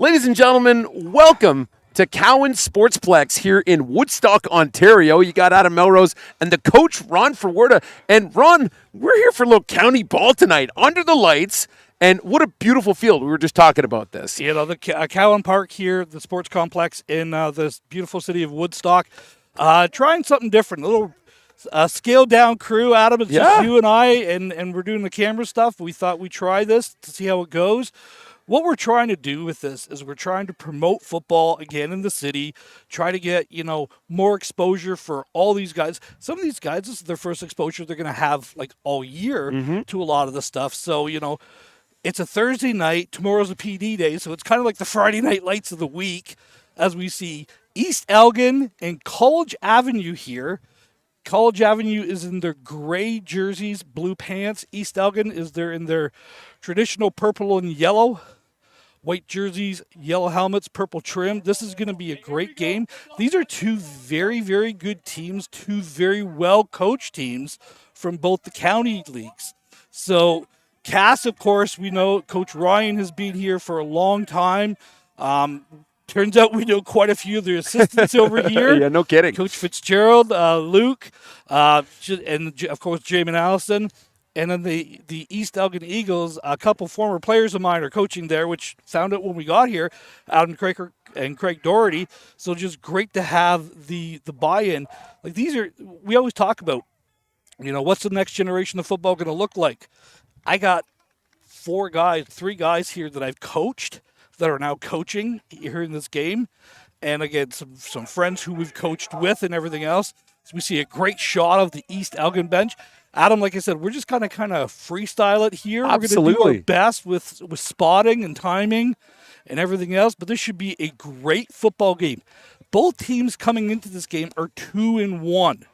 Ladies and gentlemen, welcome to Cowan Sportsplex here in Woodstock, Ontario. You got Adam Melrose and the coach, Ron Ferwerda. And Ron, we're here for a little county ball tonight, under the lights. And what a beautiful field. We were just talking about this. You know, the Cowan Park here, the sports complex in this beautiful city of Woodstock. Trying something different, a little scaled down crew. Adam, it's just you and I, and we're doing the camera stuff. We thought we'd try this to see how it goes. What we're trying to do with this is we're trying to promote football again in the city, try to get, more exposure for all these guys. Some of these guys, this is their first exposure they're going to have like all year to a lot of the stuff. So, it's a Thursday night. Tomorrow's a PD day, so it's kind of like the Friday night lights of the week as we see East Elgin and College Avenue here. College Avenue is in their gray jerseys, blue pants. East Elgin is there in their traditional purple and yellow. White jerseys, yellow helmets, purple trim. This is going to be a great game. These are two very, very good teams, two very well-coached teams from both the county leagues. So, Cass, of course, we know Coach Ryan has been here for a long time. Turns out we know quite a few of the assistants over here. Yeah, no kidding. Coach Fitzgerald, Luke, and, of course, Jamin Allison. And then the East Elgin Eagles, a couple former players of mine are coaching there, which found out when we got here, Adam Craig and Craig Doherty. So just great to have the buy-in. Like we always talk about, what's the next generation of football going to look like? I got three guys here that I've coached that are now coaching here in this game. And again, some friends who we've coached with and everything else. So we see a great shot of the East Elgin bench. Adam, like I said, we're just kind of freestyle it here. Absolutely. We're going to do our best with spotting and timing and everything else, but this should be a great football game. Both teams coming into this game are 2-1.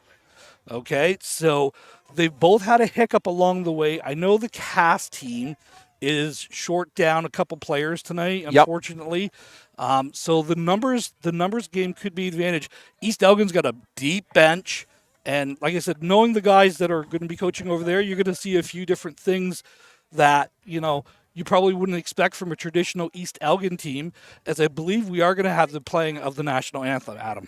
Okay, so they've both had a hiccup along the way. I know the Cass team is short down a couple players tonight, unfortunately. So the numbers game could be advantage. East Elgin's got a deep bench. And like I said, knowing the guys that are going to be coaching over there, you're going to see a few different things that, you probably wouldn't expect from a traditional East Elgin team, as I believe we are going to have the playing of the national anthem, Adam.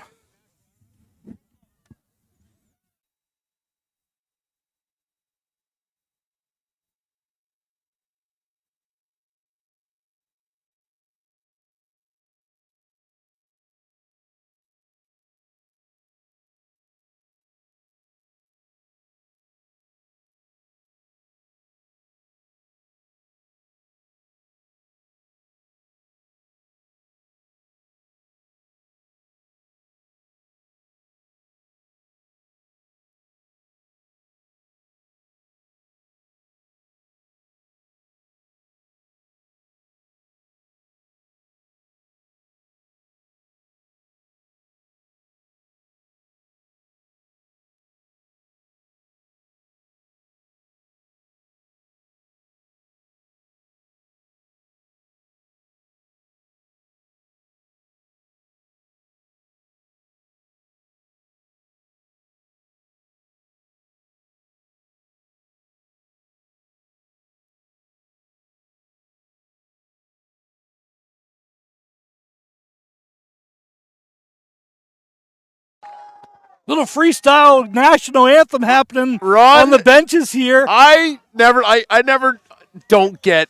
Little freestyle national anthem happening on the benches here. I never don't get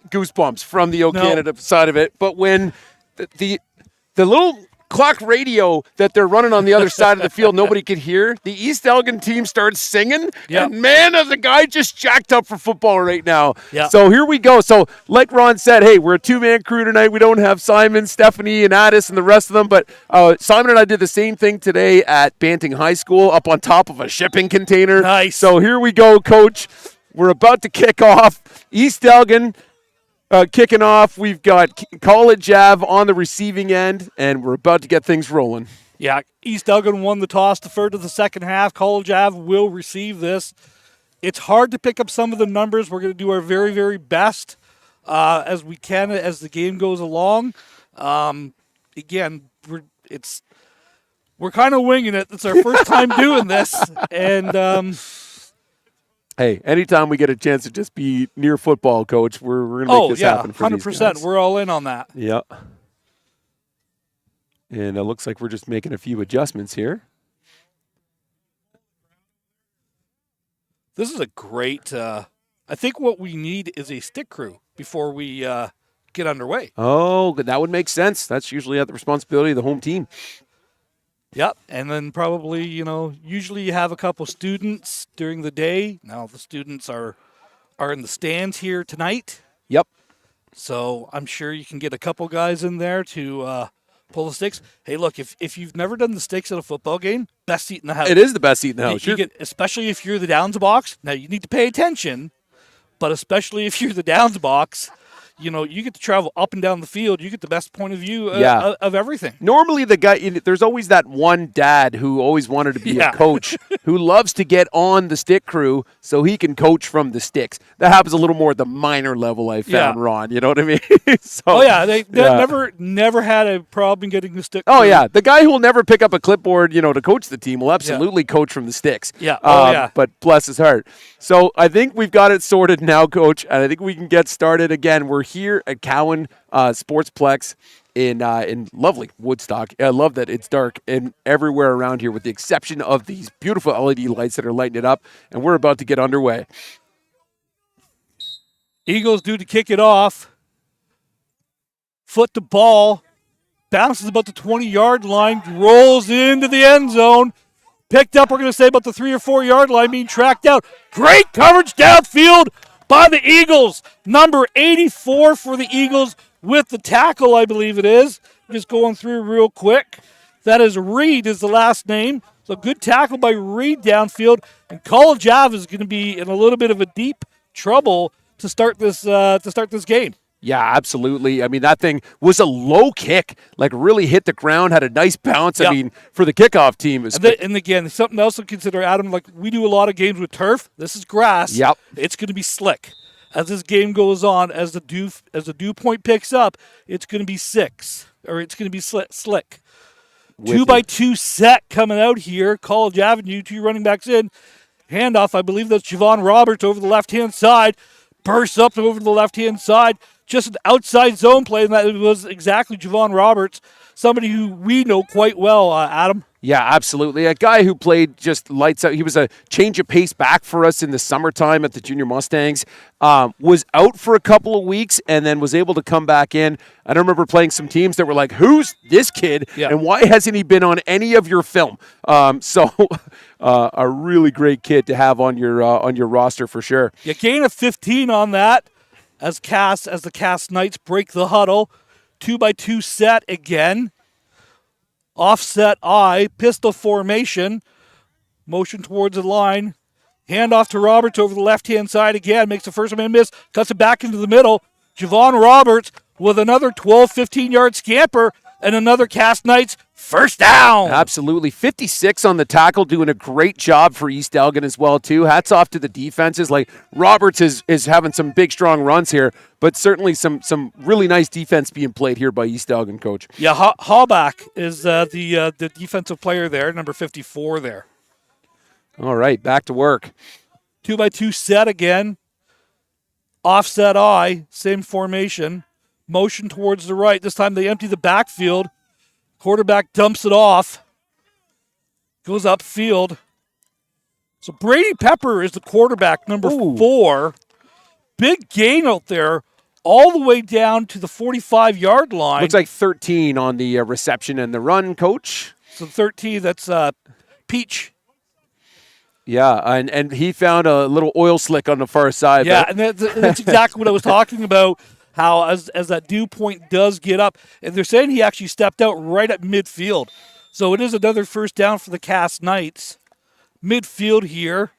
goosebumps from the Canada side of it, but when the little clock radio that they're running on the other side of the field, nobody could hear. The East Elgin team starts singing, and man, the guy just jacked up for football right now. Yep. So here we go. So like Ron said, hey, we're a two-man crew tonight. We don't have Simon, Stephanie, and Addis and the rest of them, but Simon and I did the same thing today at Banting High School up on top of a shipping container. Nice. So here we go, Coach. We're about to kick off. East Elgin kicking off. We've got College Ave on the receiving end, and we're about to get things rolling. Yeah, East Elgin won the toss, deferred to the second half. College Ave will receive this. It's hard to pick up some of the numbers. We're going to do our very, very best as we can as the game goes along. Again, we're kind of winging it. It's our first time doing this, and hey, anytime we get a chance to just be near football, Coach, we're going to make this happen for 100%. these guys. We're all in on that. Yeah. And it looks like we're just making a few adjustments here. This is a great, I think what we need is a stick crew before we get underway. Oh, that would make sense. That's usually at the responsibility of the home team. Yep, and then probably, usually you have a couple students during the day. Now the students are in the stands here tonight. Yep. So I'm sure you can get a couple guys in there to pull the sticks. Hey, look, if you've never done the sticks at a football game, best seat in the house. It is the best seat in the house. You get, especially if you're the downs box. Now, you need to pay attention, but especially if you're the downs box, you get to travel up and down the field. You get the best point of view of everything. Normally, there's always that one dad who always wanted to be a coach who loves to get on the stick crew so he can coach from the sticks. That happens a little more at the minor level, I found, Ron. You know what I mean? They never had a problem getting the stick crew. Oh, yeah. The guy who will never pick up a clipboard, to coach the team will absolutely coach from the sticks. Yeah. But bless his heart. So I think we've got it sorted now, Coach, and I think we can get started again. We're here at Cowan Sportsplex in lovely Woodstock. I love that it's dark and everywhere around here with the exception of these beautiful LED lights that are lighting it up, and we're about to get underway. Eagles due to kick it off. Foot to ball. Bounces about the 20-yard line. Rolls into the end zone. Picked up, we're going to say, about the 3 or 4 yard line, being tracked out. Great coverage downfield by the Eagles. Number 84 for the Eagles with the tackle, I believe it is. Just going through real quick. That is Reed is the last name. So good tackle by Reed downfield. And College Ave is going to be in a little bit of a deep trouble to start this game. Yeah, absolutely. I mean, that thing was a low kick, like really hit the ground, had a nice bounce. Yep. I mean, for the kickoff team. And again, something else to consider, Adam, like we do a lot of games with turf. This is grass. Yep. It's going to be slick. As this game goes on, as the dew point picks up, it's going to be it's going to be slick. 2x2 set coming out here. College Avenue, 2 running backs in. Handoff, I believe that's Javon Roberts over the left-hand side. Bursts up over to the left-hand side. Just an outside zone play, and that was exactly Javon Roberts, somebody who we know quite well, Adam. Yeah, absolutely. A guy who played just lights out. He was a change of pace back for us in the summertime at the Junior Mustangs. Was out for a couple of weeks and then was able to come back in. I remember playing some teams that were like, who's this kid and why hasn't he been on any of your film? A really great kid to have on your roster for sure. You gain a 15 on that as the Cass Knights break the huddle. 2x2 set again. Offset I, pistol formation, motion towards the line, handoff to Roberts over the left-hand side again, makes the first man miss, cuts it back into the middle. Javon Roberts with another 12, 15-yard scamper, and another Cass Knights first down. Absolutely. 56 on the tackle, doing a great job for East Elgin as well, too. Hats off to the defenses. Like, Roberts is having some big, strong runs here, but certainly some really nice defense being played here by East Elgin, Coach. Yeah, Hallback is the defensive player there, number 54 there. All right, back to work. 2x2 set again. Offset I, same formation. Motion towards the right. This time they empty the backfield. Quarterback dumps it off. Goes upfield. So Brady Pepper is the quarterback, number 4. Big gain out there all the way down to the 45-yard line. Looks like 13 on the reception and the run, Coach. So 13, that's Peach. Yeah, and he found a little oil slick on the far side. Yeah, and that's exactly what I was talking about. How as that dew point does get up, and they're saying he actually stepped out right at midfield. So it is another first down for the Cass Knights. Midfield here.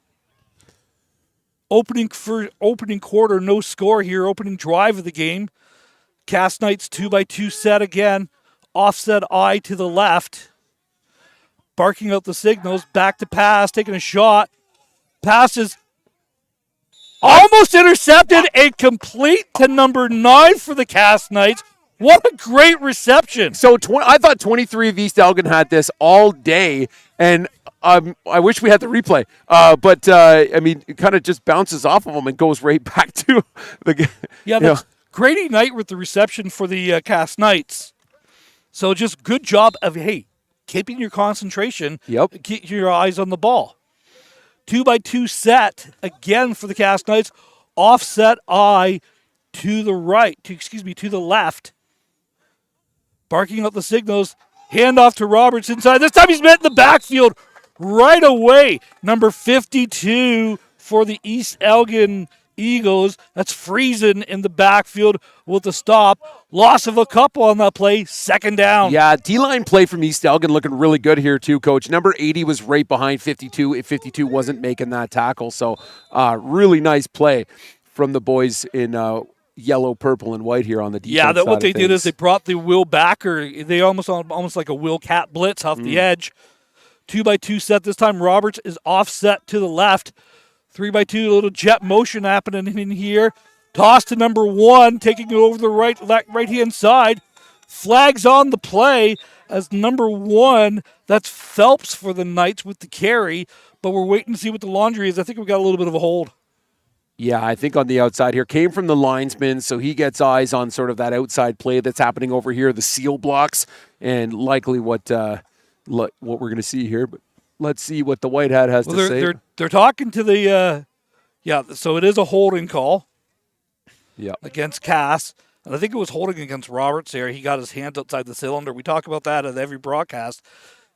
Opening quarter, no score here. Opening drive of the game. Cass Knights 2x2 set again. Offset I to the left. Barking out the signals. Back to pass, taking a shot. Passes. Almost intercepted and complete to number 9 for the Cass Knights. What a great reception. So I thought 23 of East Elgin had this all day, and I wish we had the replay. But I mean, it kind of just bounces off of them and goes right back to the Yeah, that's Grady Knight with the reception for the Cass Knights. So just good job of, hey, keeping your concentration. Yep. Keep your eyes on the ball. 2x2 set again for the Cass Knights. Offset eye to the right, to the left. Barking out the signals. Hand off to Roberts inside. This time he's met in the backfield right away. Number 52 for the East Elgin Eagles. That's Friesen in the backfield with the stop. Loss of a couple on that play. Second down. Yeah, D-line play from East Elgin looking really good here too, Coach. Number 80 was right behind 52 if 52 wasn't making that tackle. So really nice play from the boys in yellow, purple, and white here on the defense. Yeah, that side what they of did is things. they brought the Will backer. They almost like a Will Cat blitz off the edge. 2x2 set this time. Roberts is offset to the left. 3x2, little jet motion happening in here. Toss to number 1, taking it over the right-hand side. Flags on the play as number 1. That's Phelps for the Knights with the carry. But we're waiting to see what the laundry is. I think we've got a little bit of a hold. Yeah, I think on the outside here. Came from the linesman, so he gets eyes on sort of that outside play that's happening over here, the seal blocks, and likely what we're going to see here. But let's see what the white hat has to say. They're talking to the so it is a holding call. Yeah. Against Cass. And I think it was holding against Roberts there. He got his hands outside the cylinder. We talk about that at every broadcast.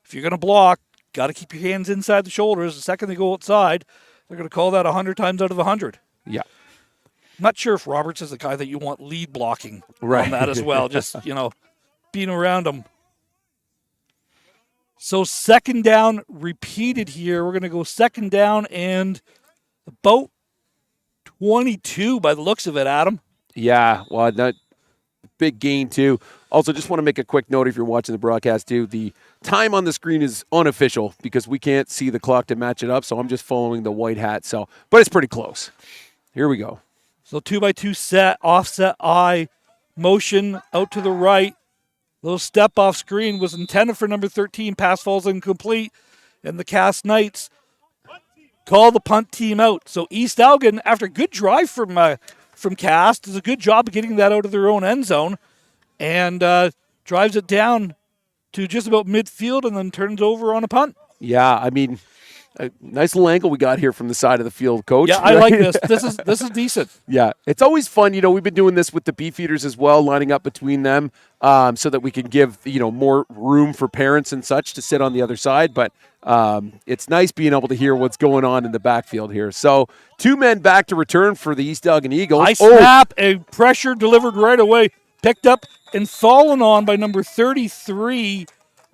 If you're going to block, got to keep your hands inside the shoulders. The second they go outside, they're going to call that 100 times out of 100. Yeah. I'm not sure if Roberts is the guy that you want lead blocking right. on that as well. Just, being around him. So second down repeated here. We're going to go second down and about 22 by the looks of it, Adam. Yeah, well, that big gain too. Also, just want to make a quick note if you're watching the broadcast too. The time on the screen is unofficial because we can't see the clock to match it up, so I'm just following the white hat. But it's pretty close. Here we go. So 2x2 set, offset eye, motion out to the right. Little step off screen was intended for number 13. Pass falls incomplete. And the Cass Knights call the punt team out. So East Elgin, after a good drive from Cass, does a good job of getting that out of their own end zone. And drives it down to just about midfield and then turns over on a punt. Yeah, I mean, a nice little angle we got here from the side of the field, Coach. Yeah, I like this. This is decent. Yeah, it's always fun. We've been doing this with the beefeaters as well, lining up between them so that we can give, more room for parents and such to sit on the other side. But it's nice being able to hear what's going on in the backfield here. So 2 men back to return for the East Elgin Eagles. High snap, a pressure delivered right away, picked up and fallen on by number 33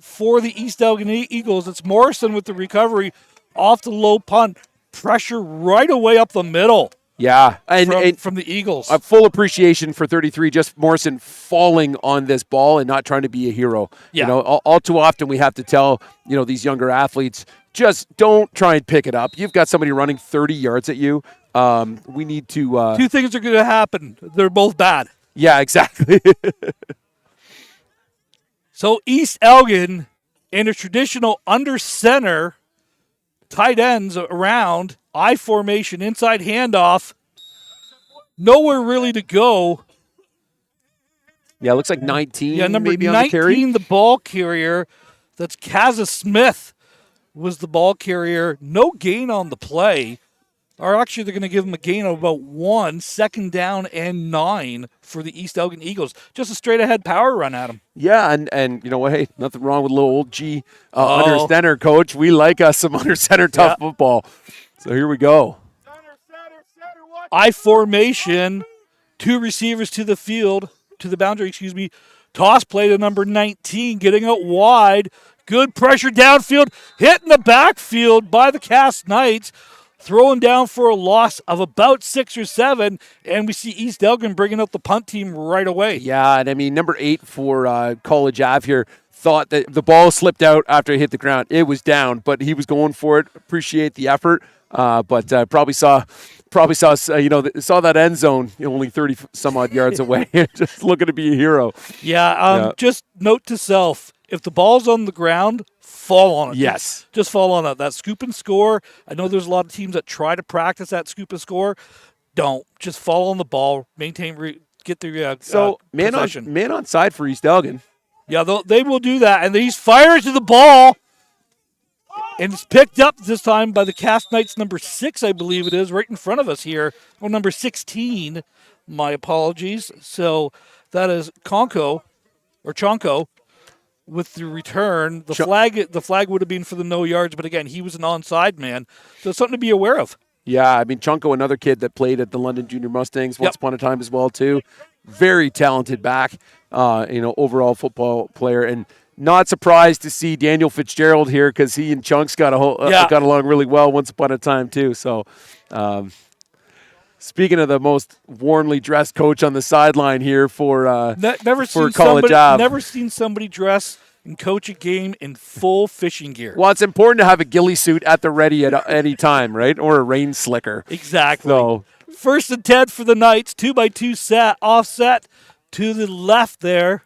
for the East Elgin Eagles. It's Morrison with the recovery off the low punt. Pressure right away up the middle. Yeah, and from the Eagles. A full appreciation for 33, just Morrison falling on this ball and not trying to be a hero. Yeah. All too often we have to tell, these younger athletes, just don't try and pick it up. You've got somebody running 30 yards at you. We need to... 2 things are going to happen. They're both bad. Yeah, exactly. So East Elgin in a traditional under center, tight ends around, I formation, inside handoff, nowhere really to go. Yeah, it looks like 19 Yeah, number maybe 19, on the carry. the ball carrier. That's Kaza Smith was the ball carrier. No gain on the play. Or actually, they're going to give him a gain of about 1, second down and 9 for the East Elgin Eagles. Just a straight-ahead power run at him. Yeah, and you know what? Hey, nothing wrong with a little old G under center, Coach. We like us some under center tough football. So here we go. I formation, 2 receivers to the field, to the boundary, Toss play to number 19, getting out wide. Good pressure downfield, hit in the backfield by the Cass Knights. Throwing down for a loss of about 6 or 7, and we see East Elgin bringing out the punt team right away. Yeah, and I mean, number 8 for College Ave here thought that the ball slipped out after it hit the ground. It was down, but he was going for it. Appreciate the effort, but probably saw saw that end zone only 30 some odd yards away. Just looking to be a hero. Yeah, just note to self: if the ball's on the ground, fall on it. Yes. Just fall on it. That scoop and score. I know there's a lot of teams that try to practice that scoop and score. Don't. Just fall on the ball. Maintain, get the So, man possession. on side for East Elgin. Yeah, they will do that. And he's fired to the ball. And it's picked up this time by the Cast Knights number 6, I believe it is, right in front of us here. Oh, number 16. My apologies. So that is Chonko with the return. The flag would have been for the no yards, but again, he was an onside man. So it's something to be aware of. Yeah, I mean, Chunko, another kid that played at the London Junior Mustangs once upon a time as well, too. Very talented back, overall football player. And not surprised to see Daniel Fitzgerald here because he and Chunks got along really well once upon a time, too. So, speaking of the most warmly dressed coach on the sideline here for College Ave. Never seen somebody dress and coach a game in full fishing gear. Well, it's important to have a ghillie suit at the ready at any time, right? Or a rain slicker. Exactly. So, 1st and 10 for the Knights. 2x2 set, offset to the left there.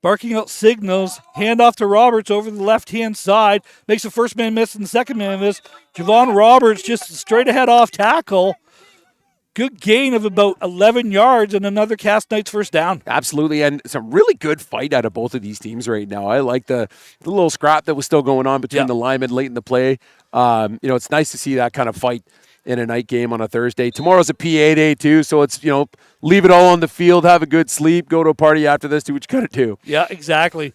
Barking out signals. Hand off to Roberts over the left-hand side. Makes the first man miss and the second man miss. Javon Roberts just straight ahead off tackle. Good gain of about 11 yards and another Cast Knights first down. Absolutely, and it's a really good fight out of both of these teams right now. I like the little scrap that was still going on between the linemen late in the play. It's nice to see that kind of fight in a night game on a Thursday. Tomorrow's a PA day too, so it's, leave it all on the field, have a good sleep, go to a party after this, do what you got to do. Yeah, exactly.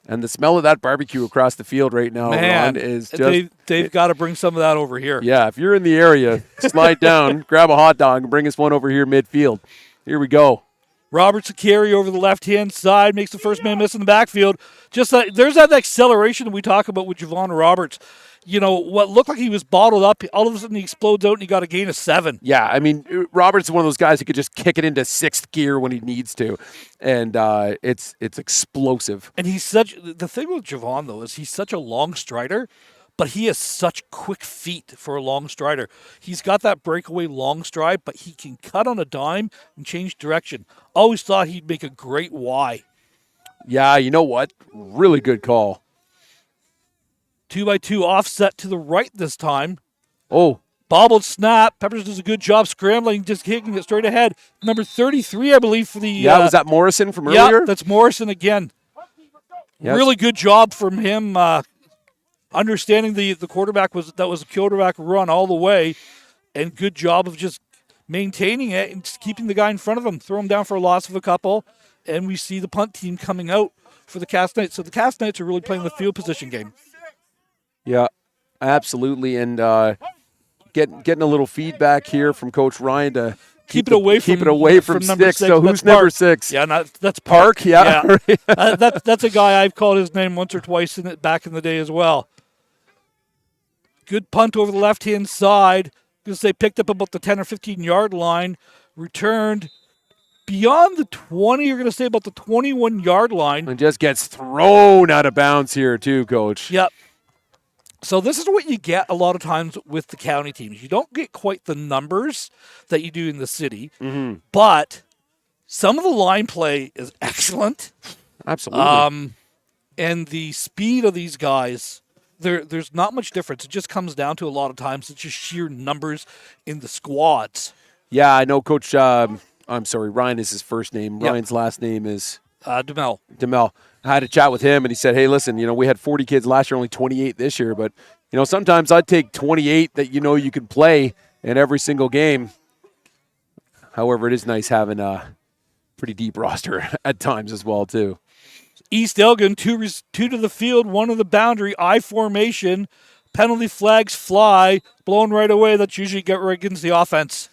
And the smell of that barbecue across the field right now, man, Ron, is just... They've got to bring some of that over here. Yeah, if you're in the area, slide down, grab a hot dog, and bring us one over here midfield. Here we go. Roberts a carry over the left-hand side, makes the first man miss in the backfield. Just like there's that acceleration that we talk about with Javon Roberts. What looked like he was bottled up, all of a sudden he explodes out and he got a gain of 7. Yeah, I mean, Roberts is one of those guys who could just kick it into 6th gear when he needs to. And it's explosive. And the thing with Javon, though, is he's such a long strider, but he has such quick feet for a long strider. He's got that breakaway long stride, but he can cut on a dime and change direction. Always thought he'd make a great Y. Yeah, you know what? Really good call. 2x2 offset to the right this time. Oh. Bobbled snap. Peppers does a good job scrambling, just kicking it straight ahead. Number 33, I believe, for the... Yeah, was that Morrison from earlier? Yeah, that's Morrison again. Yes. Really good job from him, understanding the quarterback was a quarterback run all the way, and good job of just maintaining it and just keeping the guy in front of him. Throw him down for a loss of a couple, and we see the punt team coming out for the Cast Knights. So the Cast Knights are really playing the field position game. Yeah, absolutely, and getting a little feedback here from Coach Ryan to keep it away from sticks. So who's number 6? Yeah, that's Park. Yeah, that's a guy I've called his name once or twice back in the day as well. Good punt over the left-hand side. Because they picked up about the 10 or 15-yard line, returned beyond the 20. You're going to say about the 21-yard line, and just gets thrown out of bounds here too, Coach. Yep. So this is what you get a lot of times with the county teams. You don't get quite the numbers that you do in the city, but some of the line play is excellent. Absolutely. And the speed of these guys, there's not much difference. It just comes down to a lot of times it's just sheer numbers in the squads. Yeah, I know Coach, I'm sorry, Ryan is his first name. Yep. Ryan's last name is? DeMel. I had a chat with him, and he said, hey, listen, we had 40 kids last year, only 28 this year, but, sometimes I'd take 28 that you can play in every single game. However, it is nice having a pretty deep roster at times as well, too. East Elgin, two to the field, 1 to the boundary, I formation, penalty flags fly, blown right away. That's usually get right against the offense.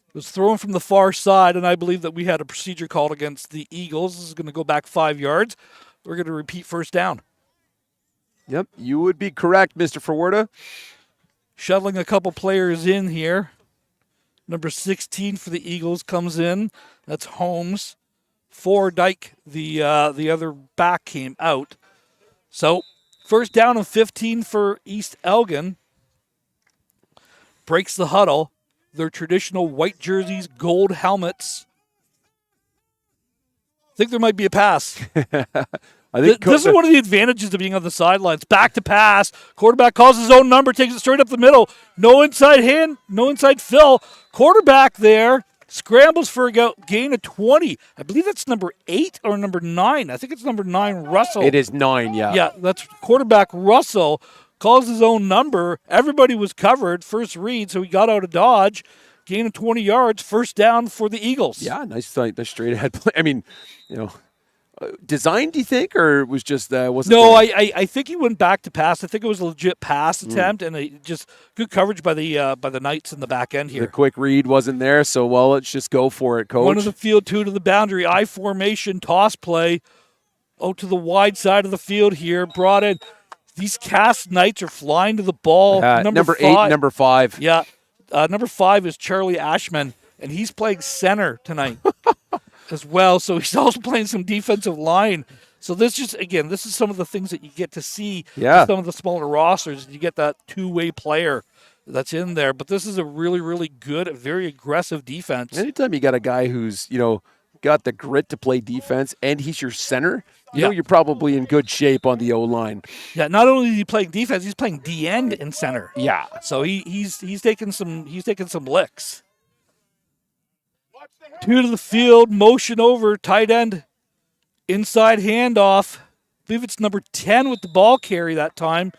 It was thrown from the far side, and I believe that we had a procedure called against the Eagles. This is going to go back 5 yards. We're going to repeat first down. Yep, you would be correct, Mr. Forwarda. Shuttling a couple players in here. Number 16 for the Eagles comes in. That's Holmes. Dyke, the other back, came out. So, first down and 15 for East Elgin. Breaks the huddle. Their traditional white jerseys, gold helmets. I think there might be a pass. I think this is one of the advantages of being on the sidelines. Back to pass. Quarterback calls his own number, takes it straight up the middle. No inside hand, no inside fill. Quarterback there scrambles for a gain of 20. I believe that's number 8 or number 9. I think it's number 9, Russell. It is 9, yeah. Yeah, that's quarterback Russell. Calls his own number. Everybody was covered. First read, so he got out of dodge. Gain of 20 yards. First down for the Eagles. Yeah, nice straight ahead play. I mean, designed, do you think, or was just wasn't? No, there? I think he went back to pass. I think it was a legit pass attempt, and just good coverage by the Knights in the back end here. The quick read wasn't there, so let's just go for it, coach. One of the field, 2 to the boundary. I formation toss play. Out to the wide side of the field here. Brought in. These Cass Knights are flying to the ball. Number 8, number 5. Yeah, number 5 is Charlie Ashman, and he's playing center tonight. As well, so he's also playing some defensive line. So this is some of the things that you get to see with some of the smaller rosters. You get that two-way player that's in there, but this is a really, really good, very aggressive defense. Anytime you got a guy who's got the grit to play defense and he's your center, you know you're probably in good shape on the O-line. Yeah, not only is he playing defense, he's playing D-end in center. Yeah, so he's taking some licks. 2 to the field, motion over, tight end, inside handoff. I believe it's number 10 with the ball carry that time.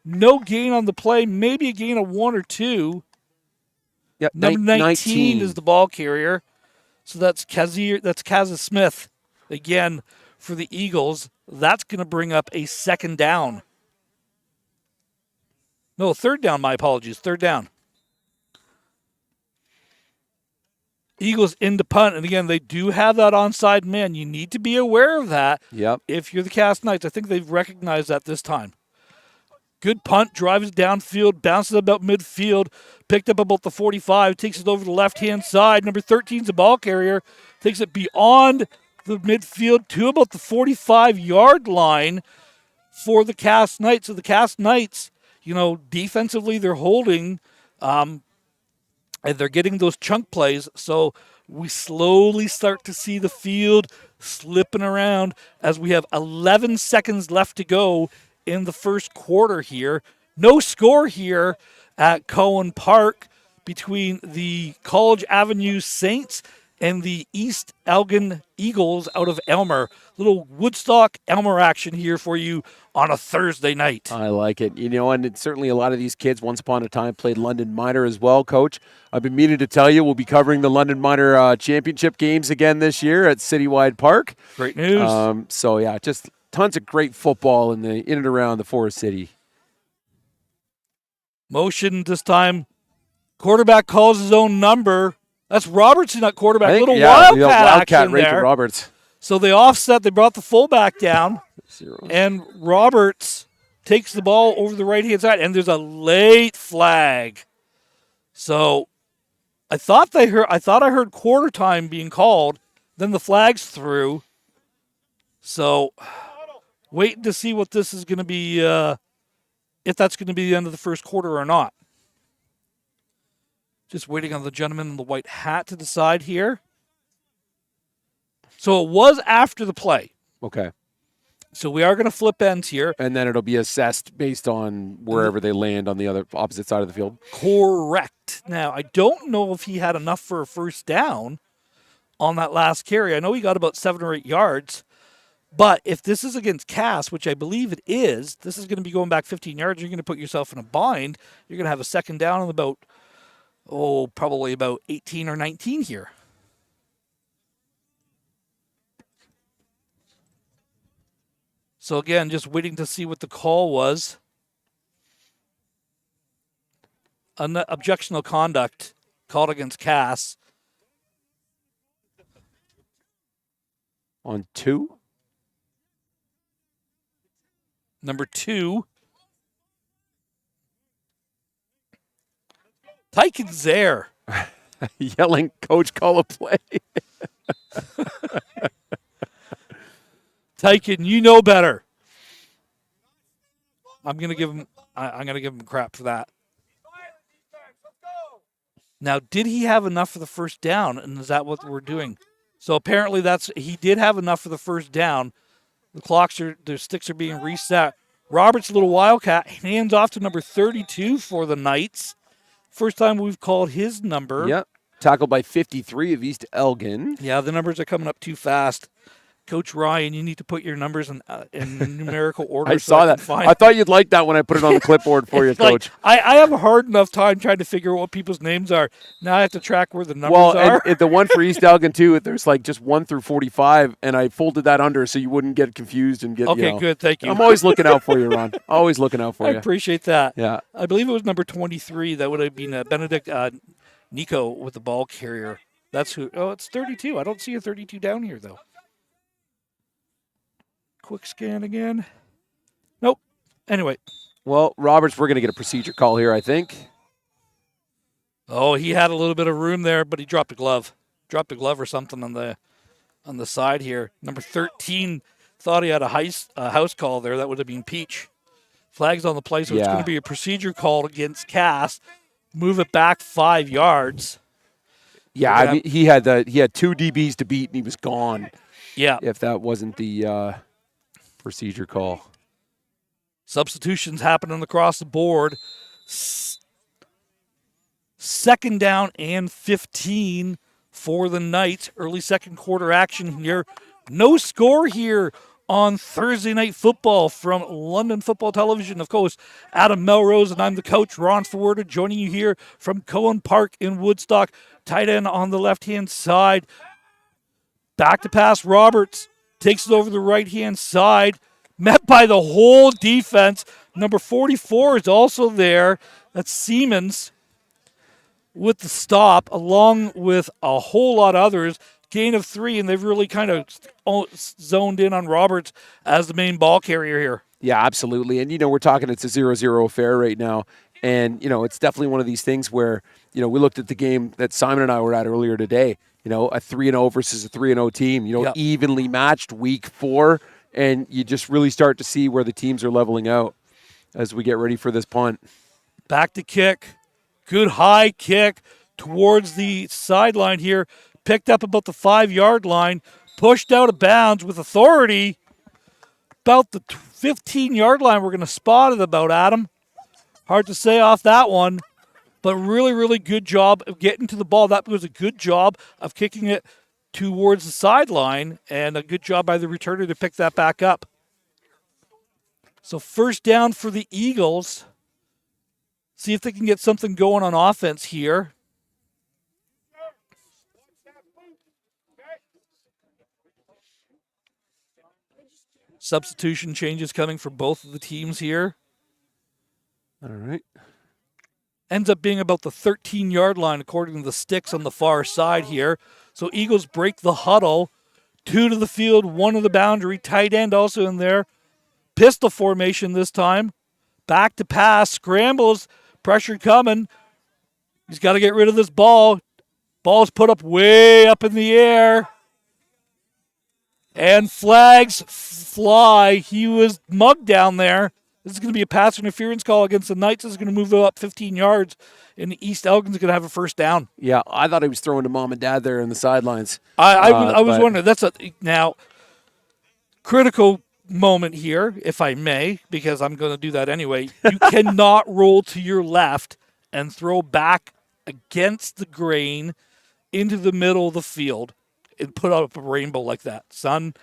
No gain on the play, maybe a gain of 1 or 2. Yep, number 19 is the ball carrier. So that's Kazza Smith again for the Eagles. That's going to bring up a second down. No, third down, my apologies. Third down. Eagles into punt, and again, they do have that onside man. You need to be aware of that. Yep. If you're the Cass Knights, I think they've recognized that this time. Good punt, drives downfield, bounces about midfield, picked up about the 45, takes it over the left-hand side. Number 13 is a ball carrier, takes it beyond the midfield to about the 45-yard line for the Cass Knights. So the Cass Knights, defensively they're holding, and they're getting those chunk plays, so we slowly start to see the field slipping around as we have 11 seconds left to go in the first quarter here. No score here at Cowan Park between the College Avenue Saints and the East Elgin Eagles out of Elmer. Little Woodstock Elmer action here for you on a Thursday night. I like it. And it's certainly a lot of these kids once upon a time played London Minor as well, Coach. I've been meaning to tell you we'll be covering the London Minor championship games again this year at Citywide Park. Great news. Just tons of great football in and around the Forest City. Motion this time. Quarterback calls his own number. That's Robertson at quarterback. Wildcat action right there. to Roberts. So they offset. They brought the fullback down. And Roberts takes the ball over the right-hand side, and there's a late flag. So I thought I heard quarter time being called. Then the flag's through. So waiting to see what this is going to be, if that's going to be the end of the first quarter or not. Just waiting on the gentleman in the white hat to decide here. So it was after the play. Okay. So we are going to flip ends here. And then it'll be assessed based on wherever they land on the other opposite side of the field. Correct. Now, I don't know if he had enough for a first down on that last carry. I know he got about 7 or 8 yards. But if this is against Cass, which I believe it is, this is going to be going back 15 yards. You're going to put yourself in a bind. You're going to have a second down on about, probably about 18 or 19 here. So again, just waiting to see what the call was. An objectionable conduct called against Cass. On 2? Number 2. Tyken's there. Yelling, Coach, call a play. Tyken, you know better. I'm gonna give him crap for that. Now, did he have enough for the first down? And is that what we're doing? So apparently he did have enough for the first down. The sticks are being reset. Roberts, little wildcat, hands off to number 32 for the Knights. First time we've called his number. Yep. Tackled by 53 of East Elgin. Yeah, the numbers are coming up too fast. Coach Ryan, you need to put your numbers in numerical order. I saw that. I thought you'd like that when I put it on the clipboard for you, Coach. I have a hard enough time trying to figure out what people's names are. Now I have to track where the numbers are. And the one for East Elgin, too, there's like just 1 through 45, and I folded that under so you wouldn't get confused and get, Okay, good. Thank you. I'm always looking out for you, Ron. Always looking out for you. I appreciate that. Yeah. I believe it was number 23. That would have been Benedict Nico with the ball carrier. That's who. Oh, it's 32. I don't see a 32 down here, though. Quick scan again. Nope. Anyway. Well, Roberts, we're going to get a procedure call here, I think. Oh, he had a little bit of room there, but he dropped a glove. Dropped a glove or something on the side here. Number 13 thought he had a house call there. That would have been Peach. Flags on the play, so it's going to be a procedure call against Cass. Move it back 5 yards. Yeah, I mean, he had 2 DBs to beat, and he was gone. Yeah. If that wasn't the procedure call. Substitutions happening across the board. Second down and 15 for the Knights. Early second quarter action here. No score here on Thursday Night Football from London Football Television. Of course, Adam Melrose, and I'm the coach, Ron Forwarder, joining you here from Cowan Park in Woodstock. Tight end on the left-hand side. Back to pass, Roberts takes it over the right-hand side. Met by the whole defense. Number 44 is also there. That's Siemens with the stop, along with a whole lot of others. Gain of 3, and they've really kind of zoned in on Roberts as the main ball carrier here. Yeah, absolutely. And, we're talking it's a 0-0 affair right now. And, it's definitely one of these things where, we looked at the game that Simon and I were at earlier today. A 3-0 versus a 3-0 team, Yep. Evenly matched week 4. And you just really start to see where the teams are leveling out as we get ready for this punt. Back to kick. Good high kick towards the sideline here. Picked up about the 5-yard line. Pushed out of bounds with authority. About the 15-yard line we're going to spot it about, Adam. Hard to say off that one. But really, really good job of getting to the ball. That was a good job of kicking it towards the sideline, and a good job by the returner to pick that back up. So first down for the Eagles. See if they can get something going on offense here. Substitution changes coming for both of the teams here. All right. Ends up being about the 13-yard line, according to the sticks on the far side here. So Eagles break the huddle. 2 to the field, 1 to the boundary. Tight end also in there. Pistol formation this time. Back to pass. Scrambles. Pressure coming. He's got to get rid of this ball. Ball's put up way up in the air. And flags fly. He was mugged down there. This is going to be a pass interference call against the Knights. This is going to move it up 15 yards, and East Elgin's going to have a first down. Yeah, I thought he was throwing to mom and dad there in the sidelines. I was wondering. That's now critical moment here, if I may, because I'm going to do that anyway. You cannot roll to your left and throw back against the grain into the middle of the field and put up a rainbow like that. Son,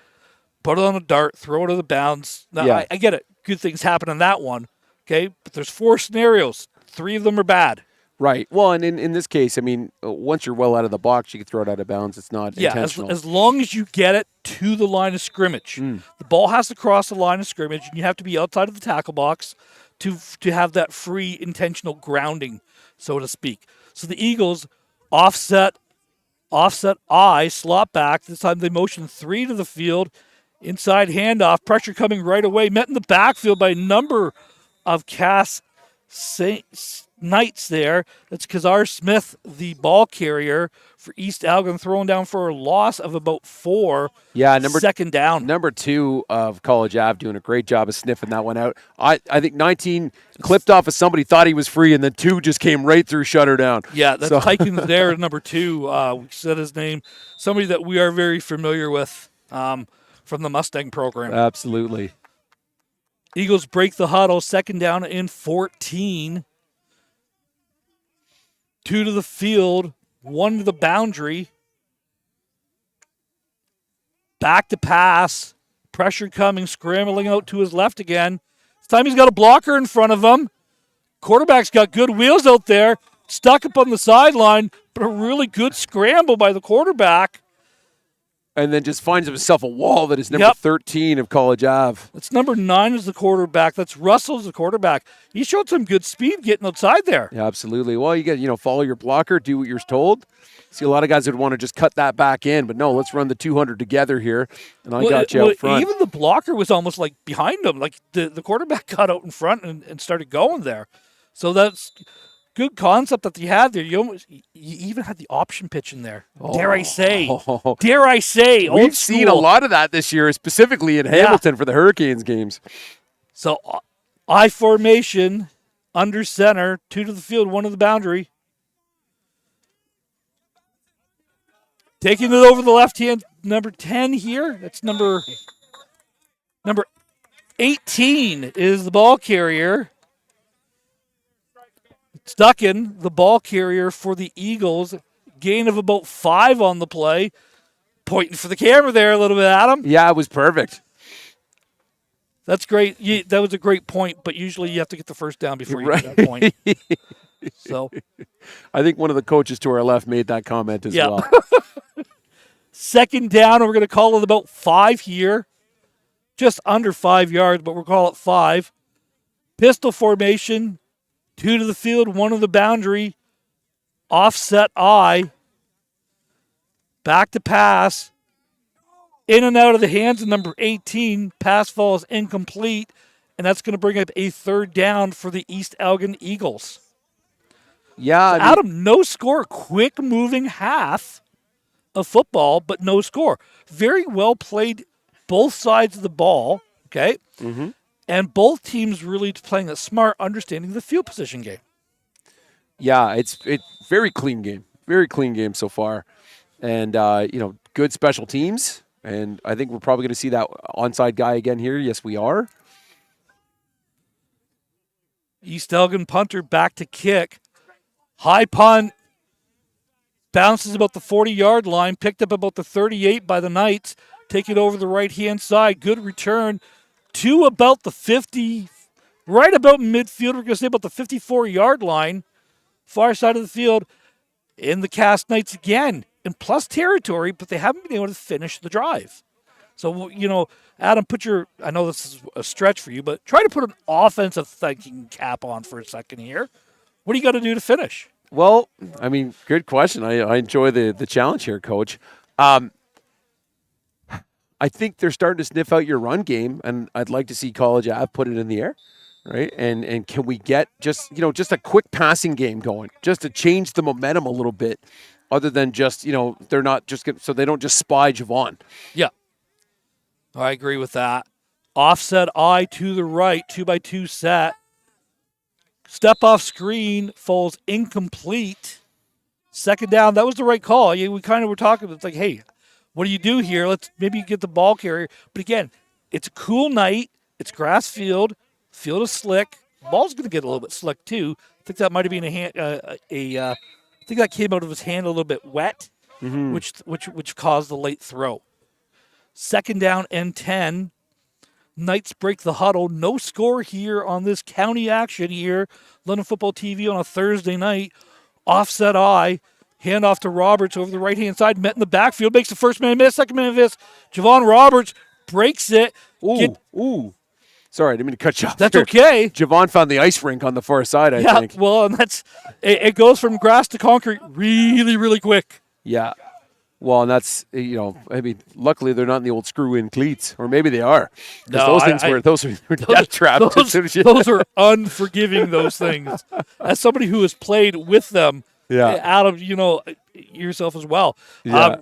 put it on a dart, throw it to the bounds. Now, Yeah. I get it. Good things happen in that one, okay? But there's 4 scenarios. 3 of them are bad. Right. Well, and in this case, I mean, once you're well out of the box, you can throw it out of bounds. It's not intentional. As long as you get it to the line of scrimmage. The ball has to cross the line of scrimmage, and you have to be outside of the tackle box to have that free intentional grounding, so to speak. So the Eagles offset I, slot back. This time they motion 3 to the field. Inside handoff, pressure coming right away. Met in the backfield by a number of Cass Knights there. That's Kazar Smith, the ball carrier for East Elgin, throwing down for a loss of about 4. Yeah, second down. Number 2 of College Ave doing a great job of sniffing that one out. I think 19 clipped off of somebody, thought he was free, and then 2 just came right through, shut her down. Yeah, that's Tykins there, number 2. We said his name. Somebody that we are very familiar with from the Mustang program. Absolutely. Eagles break the huddle, second down and 14. 2 to the field, one to the boundary. Back to pass. Pressure coming, scrambling out to his left again. This time he's got a blocker in front of him. Quarterback's got good wheels out there. Stuck up on the sideline, but a really good scramble by the quarterback. And then just finds himself a wall that is number 13 of College Ave. That's number 9 as the quarterback. That's Russell as the quarterback. He showed some good speed getting outside there. Yeah, absolutely. Well, you get, follow your blocker, do what you're told. See, a lot of guys would want to just cut that back in, but no, let's run the 200 together here, and I got you out front. Even the blocker was almost like behind him. Like the quarterback got out in front and started going there. So that's good concept that you had there. You even had the option pitch in there. Dare I say? We've seen a lot of that this year, specifically in Hamilton for the Hurricanes games. So I formation, under center, 2 to the field, 1 to the boundary. Taking it over the left hand, number 10 here. That's number 18 is the ball carrier. Stucken, the ball carrier for the Eagles. Gain of about 5 on the play. Pointing for the camera there a little bit, Adam. Yeah, it was perfect. That's great. That was a great point, but usually you have to get the first down before you get that point. So, I think one of the coaches to our left made that comment as well. Second down, and we're going to call it about 5 here. Just under 5 yards, but we'll call it 5. Pistol formation, 2 to the field, 1 to the boundary. Offset I. Back to pass. In and out of the hands of number 18. Pass falls incomplete, and that's going to bring up a third down for the East Elgin Eagles. Yeah, so Adam, no score, quick moving half of football, but no score. Very well played both sides of the ball, okay? Mm-hmm. And both teams really playing a smart, understanding the field position game. Yeah, it's very clean game. Very clean game so far. And, good special teams. And I think we're probably going to see that onside guy again here. Yes, we are. East Elgin punter back to kick. High punt. Bounces about the 40-yard line. Picked up about the 38 by the Knights. Take it over the right-hand side. Good return to about the 50. Right about midfield. We're going to say about the 54-yard line. Far side of the field. In the Cass Knights again. In plus territory, but they haven't been able to finish the drive. So, Adam, I know this is a stretch for you, but try to put an offensive thinking cap on for a second here. What do you got to do to finish? Well, good question. I enjoy the challenge here, Coach. I think they're starting to sniff out your run game, and I'd like to see College Ave put it in the air, right? And can we get just a quick passing game going, just to change the momentum a little bit, other than just, they're not just so they don't just spy Javon. Yeah, I agree with that. Offset I to the right, 2x2 set. Step off screen, falls incomplete. Second down, that was the right call. We kind of were talking, it's like, hey, what do you do here? Let's maybe get the ball carrier. But again, it's a cool night. It's grass field. Field is slick. Ball's going to get a little bit slick too. I think that might have been I think that came out of his hand a little bit wet, which caused the late throw. Second down and 10. Knights break the huddle. No score here on this county action here. London Football TV on a Thursday night. Offset I. Hand off to Roberts over the right-hand side. Met in the backfield. Makes the first man miss. Second man miss. Javon Roberts breaks it. Ooh. Sorry, I didn't mean to cut you off. That's here. okay. Javon found the ice rink on the far side, I think. Yeah, well, and it goes from grass to concrete really, really quick. Yeah. Well, and that's, luckily they're not in the old screw-in cleats, or maybe they are. No, those were death trapped. Those are unforgiving, those things. As somebody who has played with them, Adam, yourself as well. Yeah.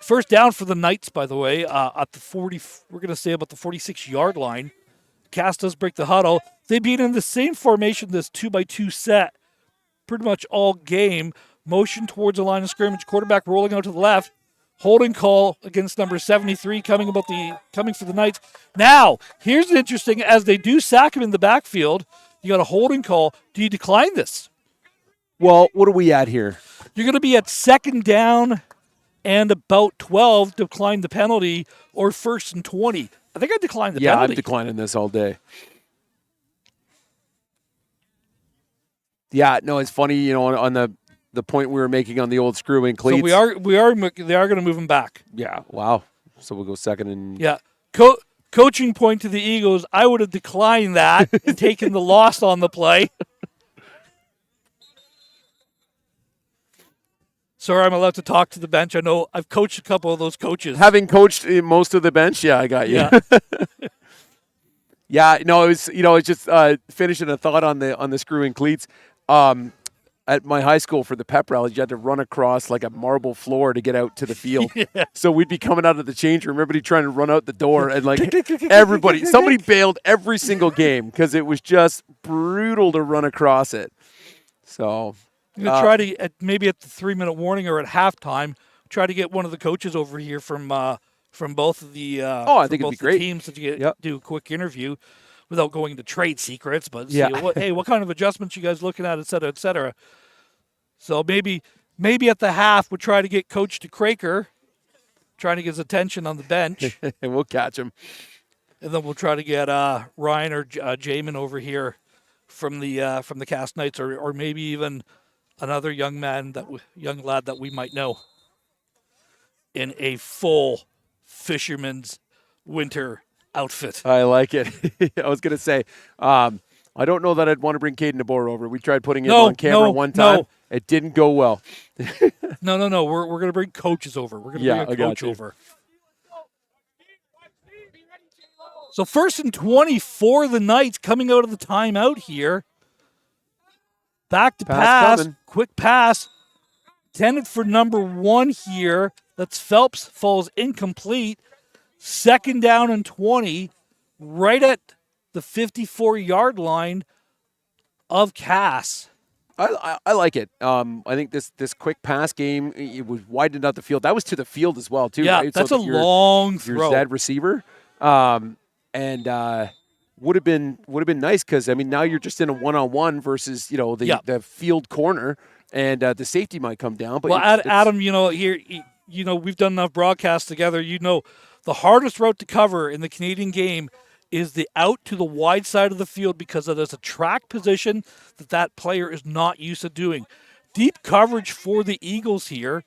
First down for the Knights, by the way, at the 40, we're going to say about the 46-yard line. Cass does break the huddle. They've been in the same formation, this 2x2 set, pretty much all game. Motion towards the line of scrimmage. Quarterback rolling out to the left. Holding call against number 73 coming for the Knights. Now, here's interesting. As they do sack him in the backfield, you got a holding call. Do you decline this? Well, what are we at here? You're going to be at second down and about 12 to decline the penalty, or first and 20. I think I declined the penalty. Yeah, I'm declining this all day. Yeah, no, it's funny, on the point we were making on the old screw-in cleats. So they are going to move him back. Yeah, wow. So we'll go second and... Yeah. Coaching point to the Eagles, I would have declined that and taken the loss on the play. Sorry, I'm allowed to talk to the bench. I know I've coached a couple of those coaches. Having coached most of the bench, yeah, I got you. Yeah. Yeah, no, it was, it's just finishing a thought on the screw-in cleats. At my high school for the pep rallies, you had to run across like a marble floor to get out to the field. Yeah. So we'd be coming out of the change room, everybody trying to run out the door, and like somebody bailed every single game because it was just brutal to run across it. So I'm going to try to, maybe at the 3-minute warning or at halftime, try to get one of the coaches over here from both of the I think it'd be great. teams to do a quick interview without going into trade secrets, but see what kind of adjustments you guys looking at, et cetera, et cetera. So maybe at the half we'll try to get Coach DeCraker, trying to get his attention on the bench. And we'll catch him. And then we'll try to get Ryan or Jamin over here from the Cast Knights, or maybe even another young lad that we might know in a full fisherman's winter outfit. I like it. I was going to say, I don't know that I'd want to bring Caden DeBoer over. We tried putting him on camera one time. No. It didn't go well. No. We're going to bring coaches over. We're going to bring a coach over. So 1st and 20 for the Knights coming out of the timeout here. Back to pass. Coming. Quick pass. Intended for number 1 here. That's Phelps. Falls incomplete. 2nd down and 20. Right at the 54-yard line of Cass. I like it. I think this quick pass game, it was widened out the field. That was to the field as well, too. Yeah, right? that's a long throw. Your Z receiver. And would have been nice because, I mean, now you're just in a one-on-one versus, the field corner, and the safety might come down. But Adam, here, we've done enough broadcasts together. The hardest route to cover in the Canadian game is the out to the wide side of the field because there's a track position that player is not used to doing. Deep coverage for the Eagles here.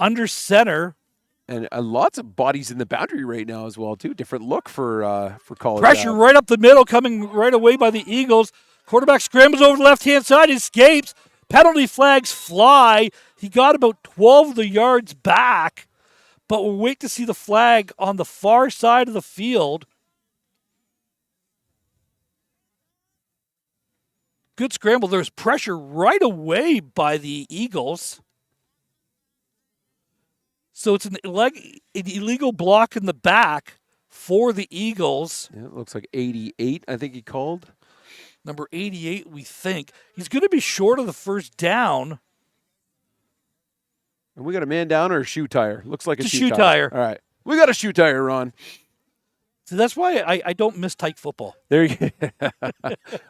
Under center. And lots of bodies in the boundary right now as well, too. Different look for college. Pressure right up the middle coming right away by the Eagles. Quarterback scrambles over the left-hand side, escapes. Penalty flags fly. He got about 12 of the yards back. But we'll wait to see the flag on the far side of the field. Good scramble. There's pressure right away by the Eagles. So it's an illegal block in the back for the Eagles. Yeah, it looks like 88, I think he called. Number 88, we think. He's going to be short of the first down. And we got a man down or a shoe tire? Looks like a shoe tire. All right. We got a shoe tire, Ron. So that's why I don't miss Tyke football. There you go.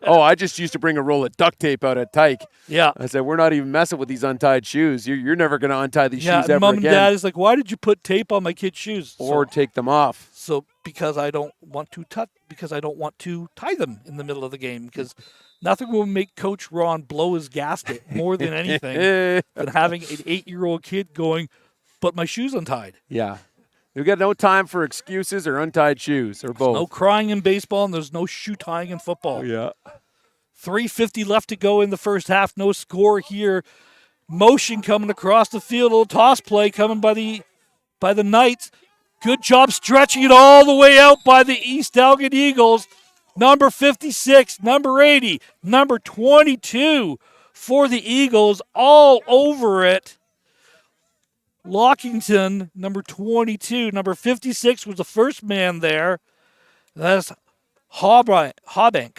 Oh, I just used to bring a roll of duct tape out at Tyke. Yeah. I said, we're not even messing with these untied shoes. You're never going to untie these shoes ever again. Mom and Dad is like, why did you put tape on my kids' shoes? Or take them off. So because I don't want to tie them in the middle of the game, because nothing will make Coach Ron blow his gasket more than anything than having an 8-year-old kid going, but my shoe's untied. Yeah. We've got no time for excuses or untied shoes or both. There's no crying in baseball, and there's no shoe tying in football. Yeah. 3:50 left to go in the first half. No score here. Motion coming across the field. A little toss play coming by the Knights. Good job stretching it all the way out by the East Elgin Eagles. Number 56, number 80, number 22 for the Eagles, all over it. Lockington, number 22. Number 56 was the first man there. That's Hawbank.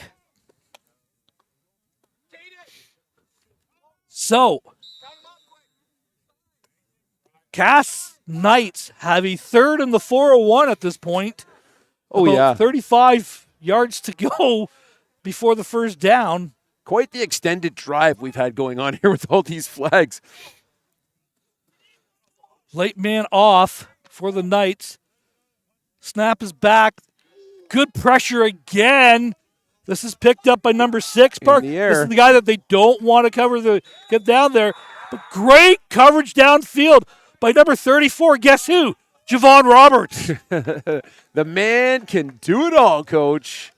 So, Cass Knights have a third and the 401 at this point. Oh, yeah. 35 yards to go before the first down. quite the extended drive we've had going on here with all these flags. Late man off for the Knights. Snap is back. Good pressure again. This is picked up by number 6, Park. In the air. This is the guy that they don't want to cover get down there. But great coverage downfield by number 34. Guess who? Javon Roberts. The man can do it all, Coach.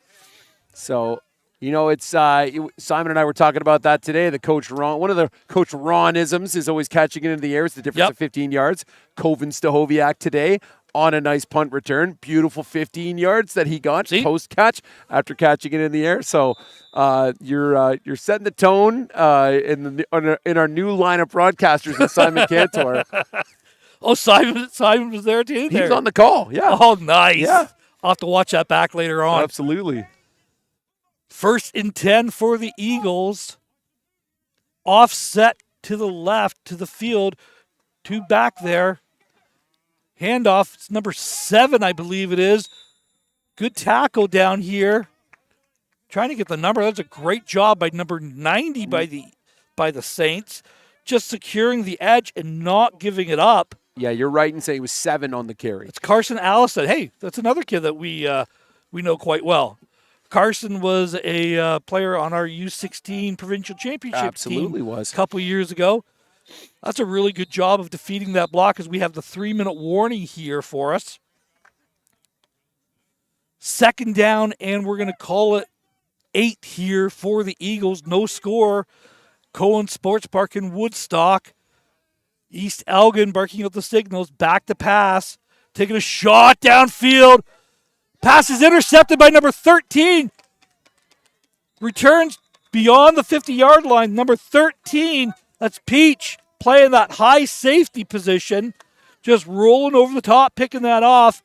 So, it's Simon and I were talking about that today. The Coach Ron, one of the Coach Ron-isms is always catching it in the air. It's the difference of 15 yards. Coven Stahoviak today on a nice punt return. Beautiful 15 yards that he got post-catch after catching it in the air. So you're setting the tone in our new line of broadcasters with Simon Cantor. Oh, Simon was there too? He was on the call, yeah. Oh, nice. Yeah. I'll have to watch that back later on. Absolutely. 1st and 10 for the Eagles. Offset to the left, to the field. 2 back there. Handoff. It's number 7, I believe it is. Good tackle down here. Trying to get the number. That's a great job by number 90 by the Saints. Just securing the edge and not giving it up. Yeah, you're right in saying it was 7 on the carry. It's Carson Allison. Hey, that's another kid that we know quite well. Carson was a player on our U16 provincial championship team a couple years ago. That's a really good job of defeating that block as we have the 3-minute warning here for us. 2nd down, and we're going to call it 8 here for the Eagles. No score. Cowan Sports Park in Woodstock. East Elgin barking out the signals. Back to pass. Taking a shot downfield. Pass is intercepted by number 13. Returns beyond the 50-yard line. Number 13, that's Peach, playing that high safety position. Just rolling over the top, picking that off.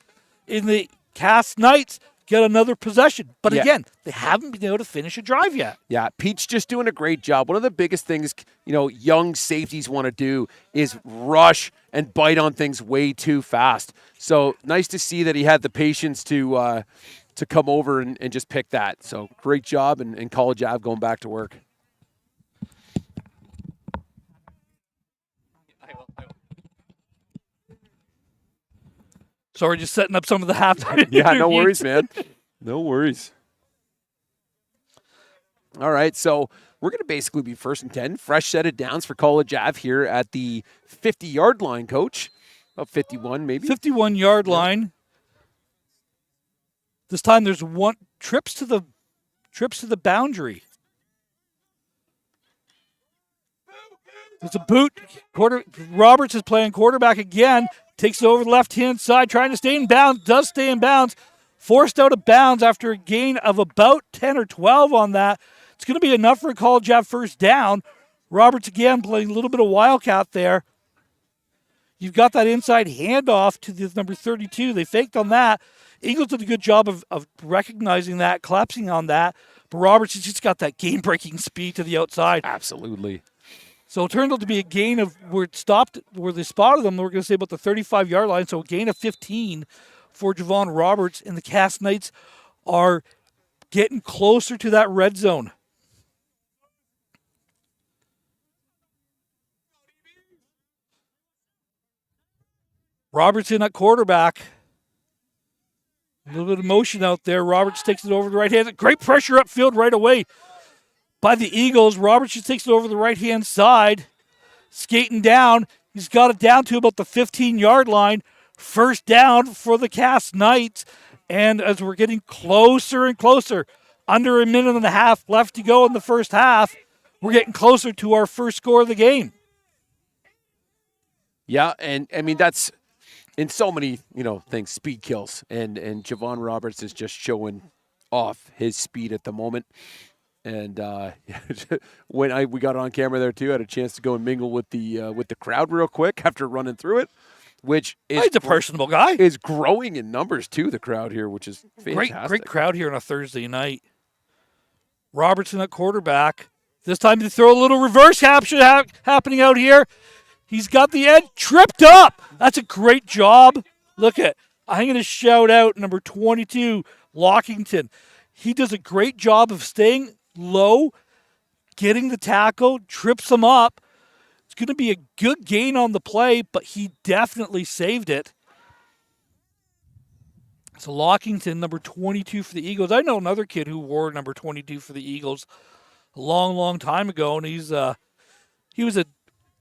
In the Cass Knights, get another possession. But again, they haven't been able to finish a drive yet. Yeah, Peach just doing a great job. One of the biggest things, young safeties want to do is rush and bite on things way too fast. So nice to see that he had the patience to come over and just pick that. So great job, and College Ave going back to work. So we're just setting up some of the halftime. Yeah, no worries, man. No worries. All right, so we're going to basically be 1st and 10. Fresh set of downs for College Ave here at the 50-yard line, Coach. About 51, maybe. 51-yard line. This time there's trips to the boundary. There's a boot. Roberts is playing quarterback again. Takes it over the left-hand side, trying to stay in bounds. Does stay in bounds. Forced out of bounds after a gain of about 10 or 12 on that. It's going to be enough for a College Ave 1st down. Roberts again playing a little bit of wildcat there. You've got that inside handoff to the number 32. They faked on that. Eagles did a good job of recognizing that, collapsing on that. But Roberts has just got that game-breaking speed to the outside. Absolutely. So it turned out to be a gain of where they spotted them. We're going to say about the 35-yard line. So a gain of 15 for Javon Roberts, and the Cass Knights are getting closer to that red zone. Roberts in at quarterback. A little bit of motion out there. Roberts takes it over the right hand. Great pressure upfield right away by the Eagles. Roberts just takes it over the right-hand side. Skating down. He's got it down to about the 15-yard line. 1st down for the Cass Knights. And as we're getting closer and closer, under a minute and a half left to go in the 1st half, we're getting closer to our first score of the game. Yeah, and I mean, that's in so many, things, speed kills. And Javon Roberts is just showing off his speed at the moment. And when we got on camera there too, I had a chance to go and mingle with the crowd real quick after running through it, which is he's a personable guy. Is growing in numbers too. The crowd here, which is fantastic. Great crowd here on a Thursday night. Robertson at quarterback. This time they throw a little reverse happening out here. He's got the edge tripped up. That's a great job. Look at, I'm going to shout out number 22, Lockington. He does a great job of staying low, getting the tackle, trips him up. It's going to be a good gain on the play, but he definitely saved it. So Lockington, number 22 for the Eagles. I know another kid who wore number 22 for the Eagles a long, long time ago, and he was a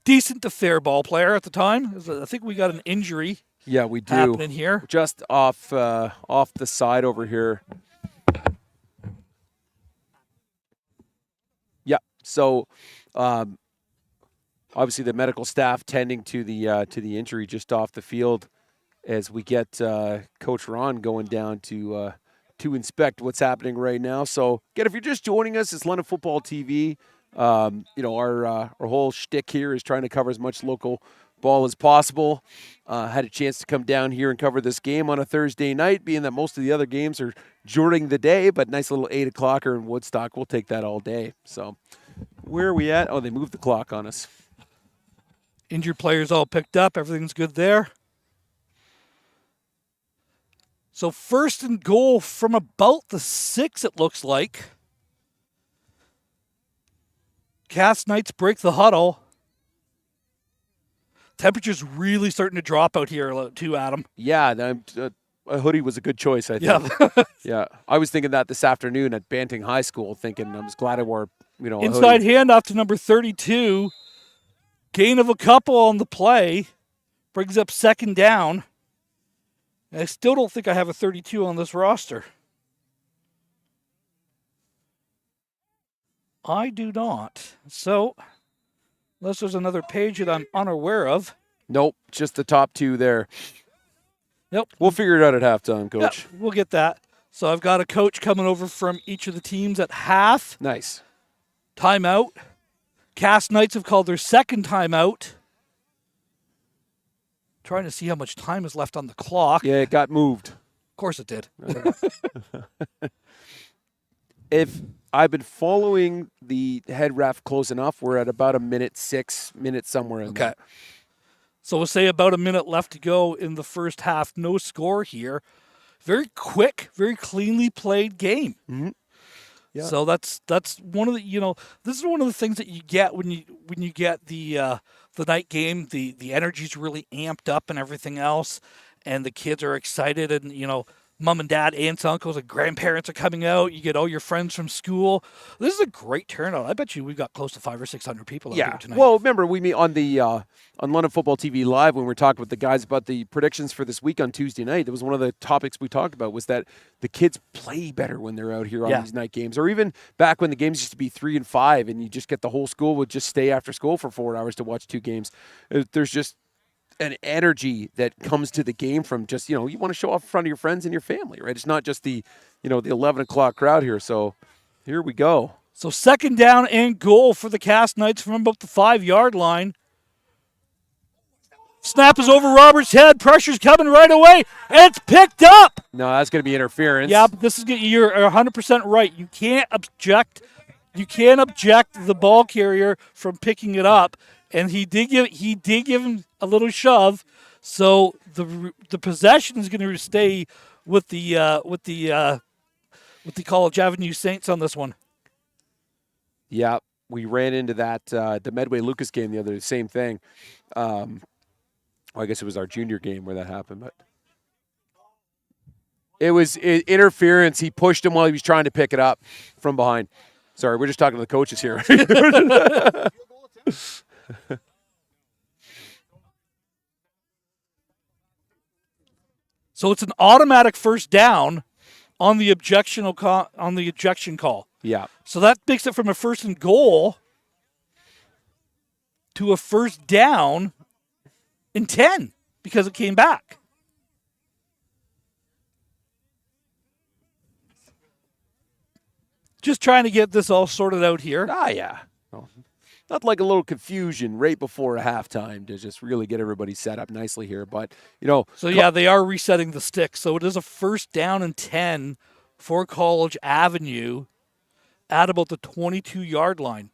decent to fair ball player at the time. I think we got an injury. Yeah, we do. Happening here. Just off the side over here. Yeah. So, obviously, the medical staff tending to the injury just off the field, as we get Coach Ron going down to inspect what's happening right now. So, again, if you're just joining us, it's London Football TV. Our whole shtick here is trying to cover as much local ball as possible. Had a chance to come down here and cover this game on a Thursday night, being that most of the other games are during the day, but nice little 8 o'clocker in Woodstock. We'll take that all day. So, where are we at? Oh, they moved the clock on us. Injured players all picked up. Everything's good there. So 1st and goal from about the 6, it looks like. Cass Knights break the huddle. Temperature's really starting to drop out here too, Adam. Yeah, a hoodie was a good choice, I think. Yeah. Yeah, I was thinking that this afternoon at Banting High School, thinking I was glad I wore, a Inside hoodie. handoff to number 32. Gain of a couple on the play. Brings up 2nd down. And I still don't think I have a 32 on this roster. I do not. So, unless there's another page that I'm unaware of. Nope, just the top 2 there. Nope. We'll figure it out at halftime, Coach. Yeah, we'll get that. So I've got a coach coming over from each of the teams at half. Nice. Timeout. Cass Knights have called their 2nd timeout. Trying to see how much time is left on the clock. Yeah, it got moved. Of course it did. If I've been following the head ref close enough, we're at about a minute 6 minutes somewhere in there. So we'll say about a minute left to go in the first half. No score here. Very quick, very cleanly played game. Mm-hmm. Yeah. So that's one of the this is one of the things that you get when you get the night game. The energy's really amped up and everything else, and the kids are excited, and mom and dad, aunts, uncles, and grandparents are coming out. You get all your friends from school. This is a great turnout. I bet you we've got close to 500 or 600 people out here tonight. Well, remember we meet on the on London Football TV Live when we were talking with the guys about the predictions for this week on Tuesday night. That was one of the topics we talked about, was that the kids play better when they're out here on these night games, or even back when the games used to be 3 and 5, and you just get the whole school would just stay after school for 4 hours to watch 2 games. There's just an energy that comes to the game from just, you want to show off in front of your friends and your family, right? It's not just the 11 o'clock crowd here. So here we go. So 2nd down and goal for the Cass Knights from about the 5-yard line. Snap is over Robert's head. Pressure's coming right away. And it's picked up. No, that's going to be interference. Yeah, but you're 100% right. You can't object. You can't object the ball carrier from picking it up. And he did give him a little shove, so the possession is going to stay with the College Avenue Saints on this one. Yeah, we ran into that the Medway Lucas game the other day. Same thing. I guess it was our junior game where that happened, but it was interference. He pushed him while he was trying to pick it up from behind. Sorry, we're just talking to the coaches here. So it's an automatic 1st down on the ejection call. Yeah. So that makes it from a 1st and goal to a 1st down and 10 because it came back. Just trying to get this all sorted out here. Yeah. Well, not like a little confusion right before halftime to just really get everybody set up nicely here. But, So, they are resetting the stick. So it is a 1st down and 10 for College Avenue at about the 22-yard line.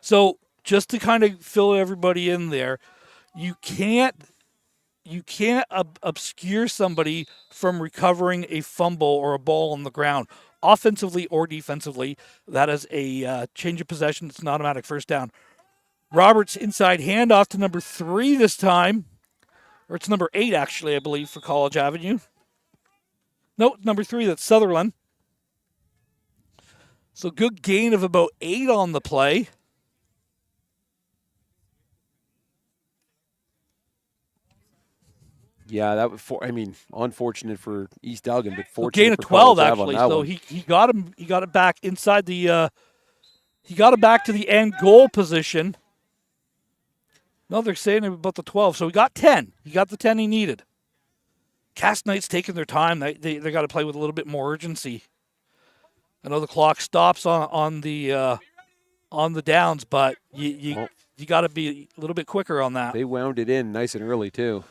So just to kind of fill everybody in there, you can't obscure somebody from recovering a fumble or a ball on the ground. offensively or defensively. That is a change of possession. It's an automatic first down. Roberts inside handoff to number 3 this time. Or it's number 8, actually, I believe, for College Avenue. No, number 3, that's Sutherland. So good gain of about 8 on the play. Yeah, that was unfortunate for East Elgin, but fortunate gain of for 12 College Ave actually. on that So one. he got him. He got it back inside the. He got it back to the end goal position. No, they're saying about the 12. So he got 10. He got the 10 he needed. Cass Knight's taking their time. They got to play with a little bit more urgency. I know the clock stops on the downs, but you got to be a little bit quicker on that. They wound it in nice and early too.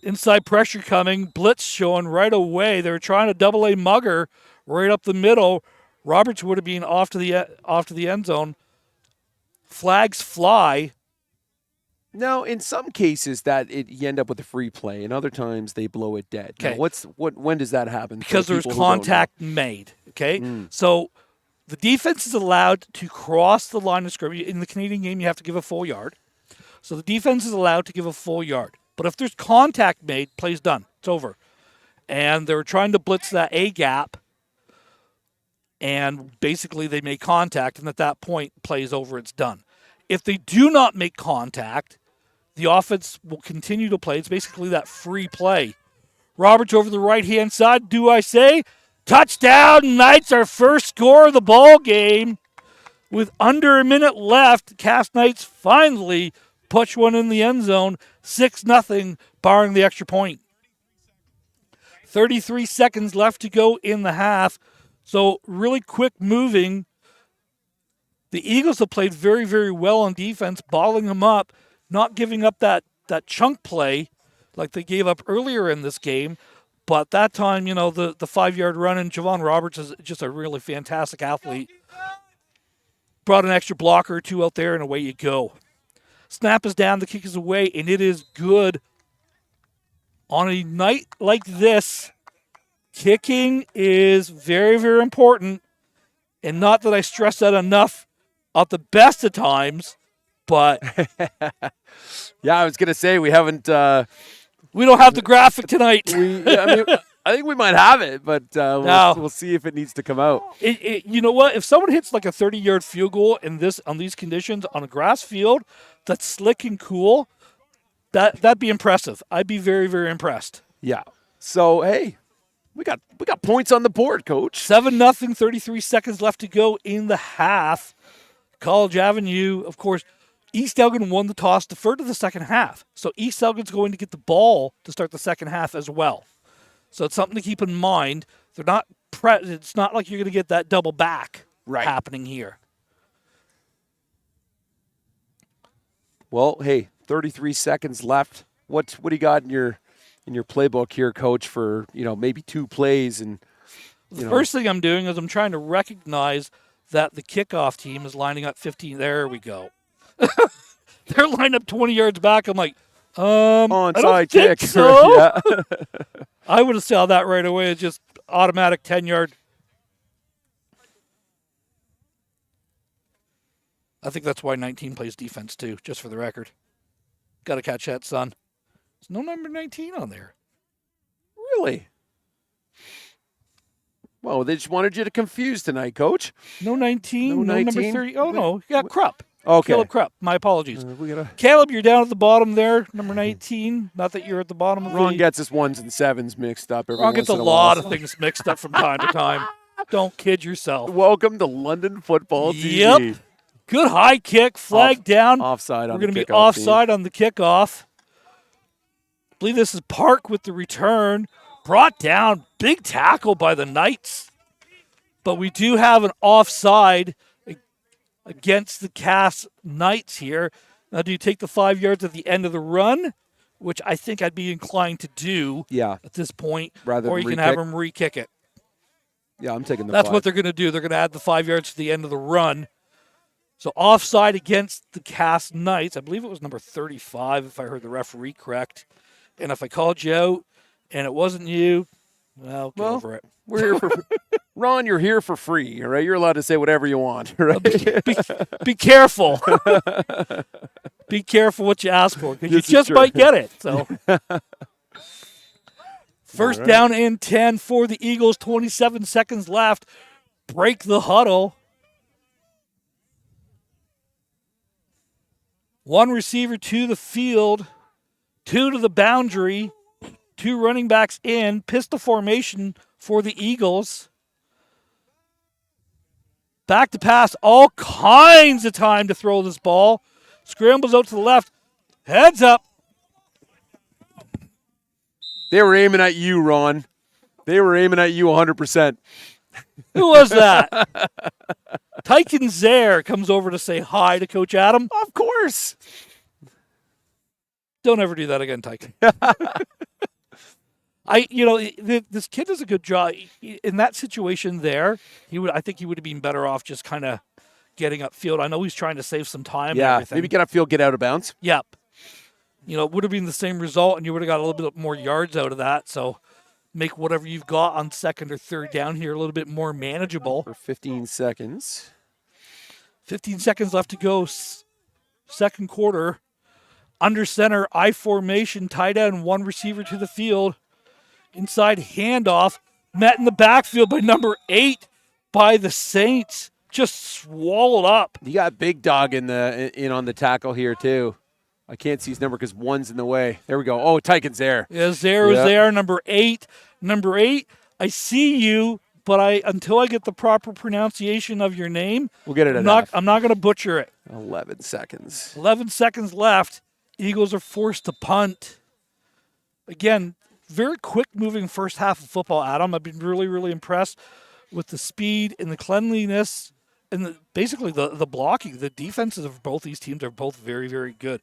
Inside pressure coming, blitz showing right away. They were trying to double A mugger right up the middle. Roberts would have been off to the end zone. Flags fly. Now, in some cases, you end up with a free play. In other times, they blow it dead. Okay. Now, when does that happen? Because there's contact made. Okay, so the defense is allowed to cross the line of scrimmage. In the Canadian game, you have to give a full yard. So the defense is allowed to give a full yard. But if there's contact made, play's done. It's over. And they were trying to blitz that A gap. And basically they make contact. And at that point, play's over. It's done. If they do not make contact, the offense will continue to play. It's basically that free play. Roberts over the right-hand side, do I say? Touchdown, Knights, our first score of the ball game. With under a minute left, Cass Knights finally push one in the end zone, 6-0, barring the extra point. 33 seconds left to go in the half. So really quick moving. The Eagles have played very, very well on defense, balling them up, not giving up that chunk play like they gave up earlier in this game. But that time, the 5-yard run, and Javon Roberts is just a really fantastic athlete. Brought an extra blocker or 2 out there, and away you go. Snap is down, the kick is away, and it is good. On a night like this, kicking is very, very important. And not that I stress that enough at the best of times, but... Yeah, I was going to say, we haven't... we don't have the graphic tonight. I think we might have it, but we'll see if it needs to come out. You know what? If someone hits like a 30-yard field goal on these conditions on a grass field that's slick and cool, that'd be impressive. I'd be very, very impressed. Yeah. So, hey, we got points on the board, Coach. 7-0, 33 seconds left to go in the half. College Avenue, of course, East Elgin won the toss, deferred to the second half. So East Elgin's going to get the ball to start the second half as well. So it's something to keep in mind. They're not it's not like you're going to get that double back happening here. Well, hey, 33 seconds left. What do you got in your playbook here, Coach, for maybe 2 plays? And the first thing I'm doing is I'm trying to recognize that the kickoff team is lining up 15. There we go. They're lined up 20 yards back. I'm like, onside kick. So. Yeah. I would have saw that right away. It's just automatic 10-yard. I think that's why 19 plays defense too, just for the record. Got to catch that, son. There's no number 19 on there. Really? Well, they just wanted you to confuse tonight, Coach. No 19, no number 30. Oh, no. You got Krupp. Okay. Caleb Krupp. My apologies. Caleb, you're down at the bottom there, number 19. Not that you're at the bottom of Ron gets his 1s and 7s mixed up every Ron once gets a in a lot while. of things mixed up from time to time. Don't kid yourself. Welcome to London Football TV. Yep. Good high kick, flag down. Offside on We're going the to be kickoff offside on the kickoff. I believe this is Park with the return. Brought down, big tackle by the Knights. But we do have an offside against the Cass Knights here. Now, do you take the 5 yards at the end of the run, which I think I'd be inclined to do at this point, rather or than you can re-kick? have them re-kick it. Yeah, I'm taking the That's 5. what they're going to do. They're going to add the 5 yards to the end of the run. So offside against the Cass Knights. I believe it was number 35, if I heard the referee correct. And if I called you out and it wasn't you, well, get over it. We're Ron, you're here for free, all right? You're allowed to say whatever you want, right? Be careful. Be careful what you ask for, because you This is just true. might get it. So, first down and 10 for the Eagles. 27 seconds left. Break the huddle. One receiver to the field, two to the boundary, two running backs in. Pistol formation for the Eagles. Back to pass, all kinds of time to throw this ball. Scrambles out to the left. Heads up. They were aiming at you, Ron. They were aiming at you 100%. Who was that? Tyken Zare comes over to say hi to Coach Adam. Of course. Don't ever do that again, Tyken. This kid does a good job in that situation. There, I think he would have been better off just kind of getting upfield. I know he's trying to save some time. Yeah, and everything. maybe get upfield, get out of bounds. Yep. It would have been the same result, and you would have got a little bit more yards out of that. So, make whatever you've got on second or third down here a little bit more manageable. For 15 seconds. 15 seconds left to go. Second quarter. Under center, I formation, tight end, one receiver to the field. Inside handoff, met in the backfield by number 8 by the Saints. Just swallowed up. You got Big Dog in on the tackle here too. I can't see his number because one's in the way. There we go. Oh, Tyken's there. Yeah, Zare is there. Number 8. Number 8, I see you, but until I get the proper pronunciation of your name, we'll get it. I'm not going to butcher it. 11 seconds. 11 seconds left. Eagles are forced to punt. Again, very quick moving first half of football, Adam. I've been really, really impressed with the speed and the cleanliness and basically the blocking. The defenses of both these teams are both very, very good.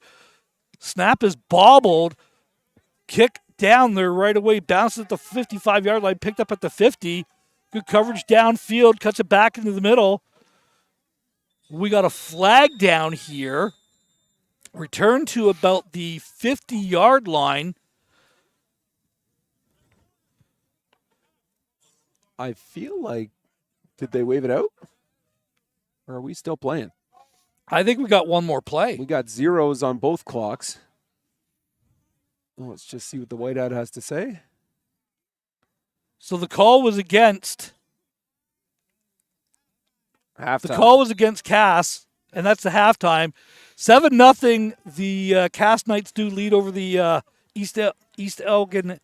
Snap is bobbled. Kick down there right away. Bounces at the 55-yard line. Picked up at the 50. Good coverage downfield. Cuts it back into the middle. We got a flag down here. Return to about the 50-yard line. I feel like, did they wave it out? Or are we still playing? I think we got one more play. We got zeros on both clocks. Let's just see what the whiteout has to say. So the call was against. Halftime. The call was against Cass, and that's the halftime. 7-0. The Cass Knights do lead over the East Elgin.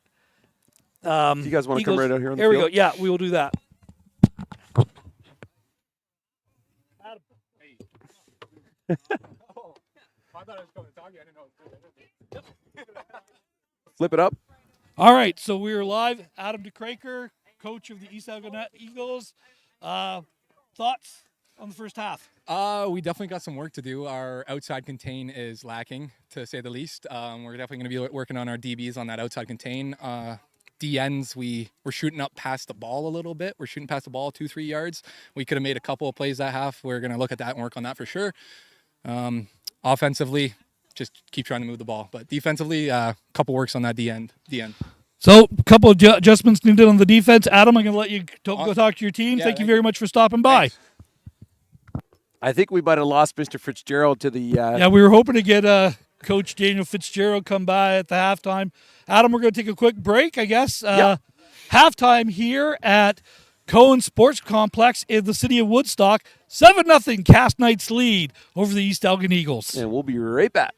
Do you guys want to come right out here on the field? There we field? go. Yeah, we will do that. Flip it up. All right, so we are live. Adam DeCraker, coach of the East Elgin Eagles. Thoughts on the first half? We definitely got some work to do. Our outside contain is lacking, to say the least. We're definitely going to be working on our DBs on that outside contain. DNs, we're shooting up past the ball a little bit. We're shooting past the ball 2-3 yards. We could have made a couple of plays that half. We're going to look at that and work on that for sure. Offensively, just keep trying to move the ball. But defensively, a couple works on that DN. So a couple of adjustments needed on the defense. Adam, I'm going to let you go talk to your team. Thank you very much for stopping by. Thanks. I think we might have lost Mr. Fitzgerald to the... Yeah, we were hoping to get Coach Daniel Fitzgerald come by at the halftime. Adam, we're going to take a quick break, I guess. Halftime here at Cowan Sports Complex in the city of Woodstock. 7-0 Cass Knights lead over the East Elgin Eagles. And we'll be right back.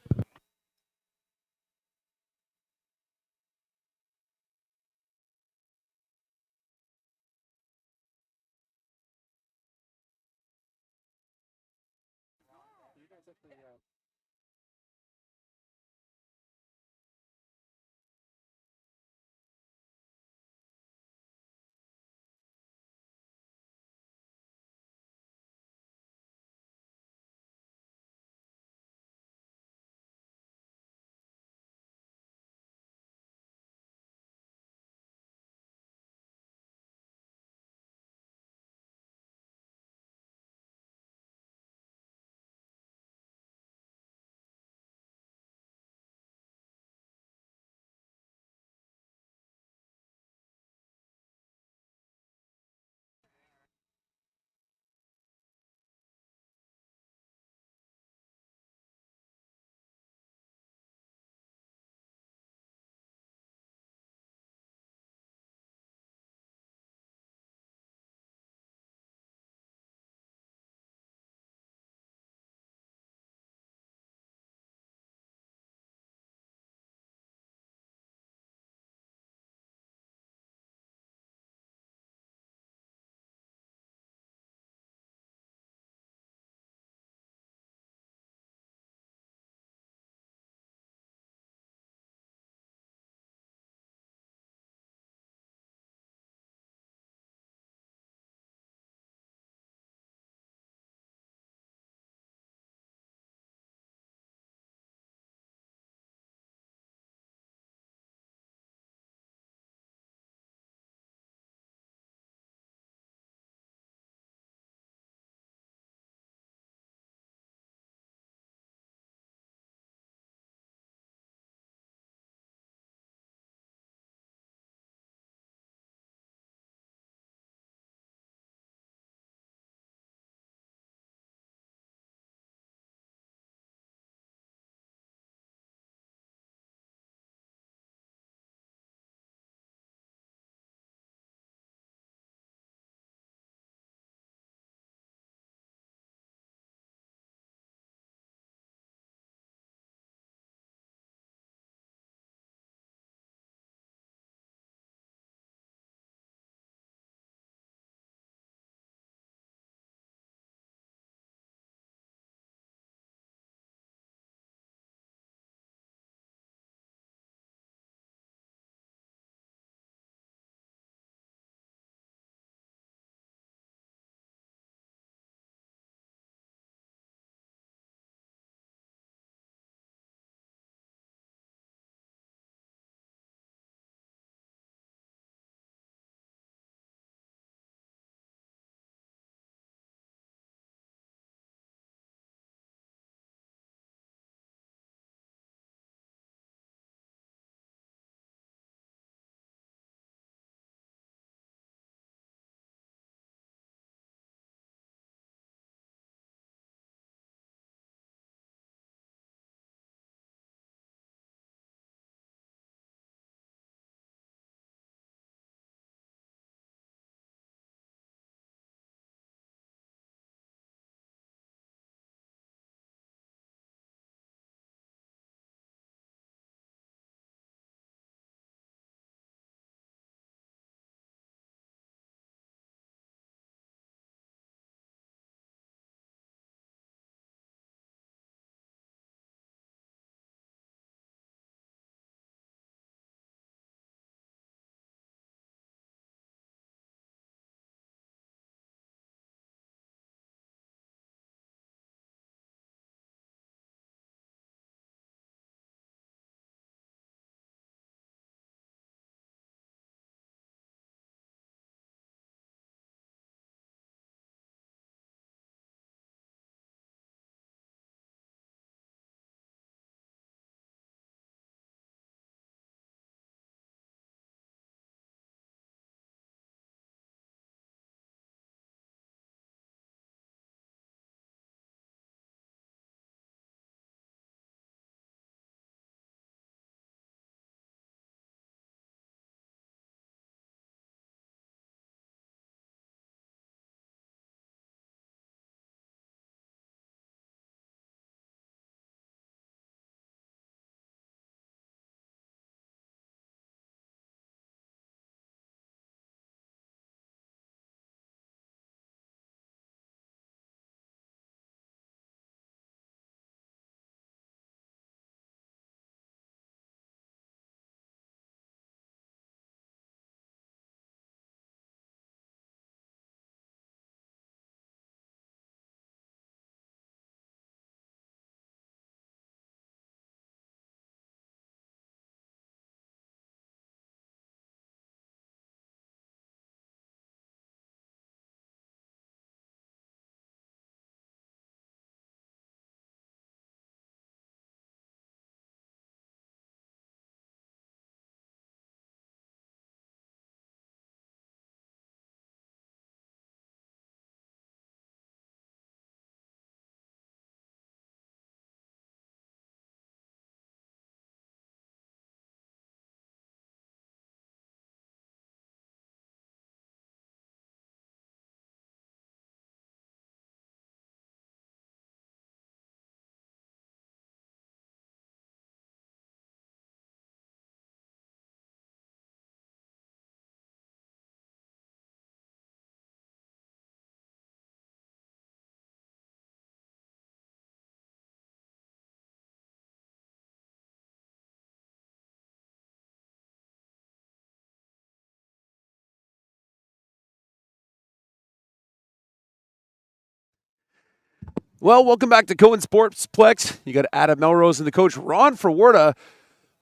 Well, welcome back to Cowan Sportsplex. You got Adam Melrose and the coach Ron Ferwarda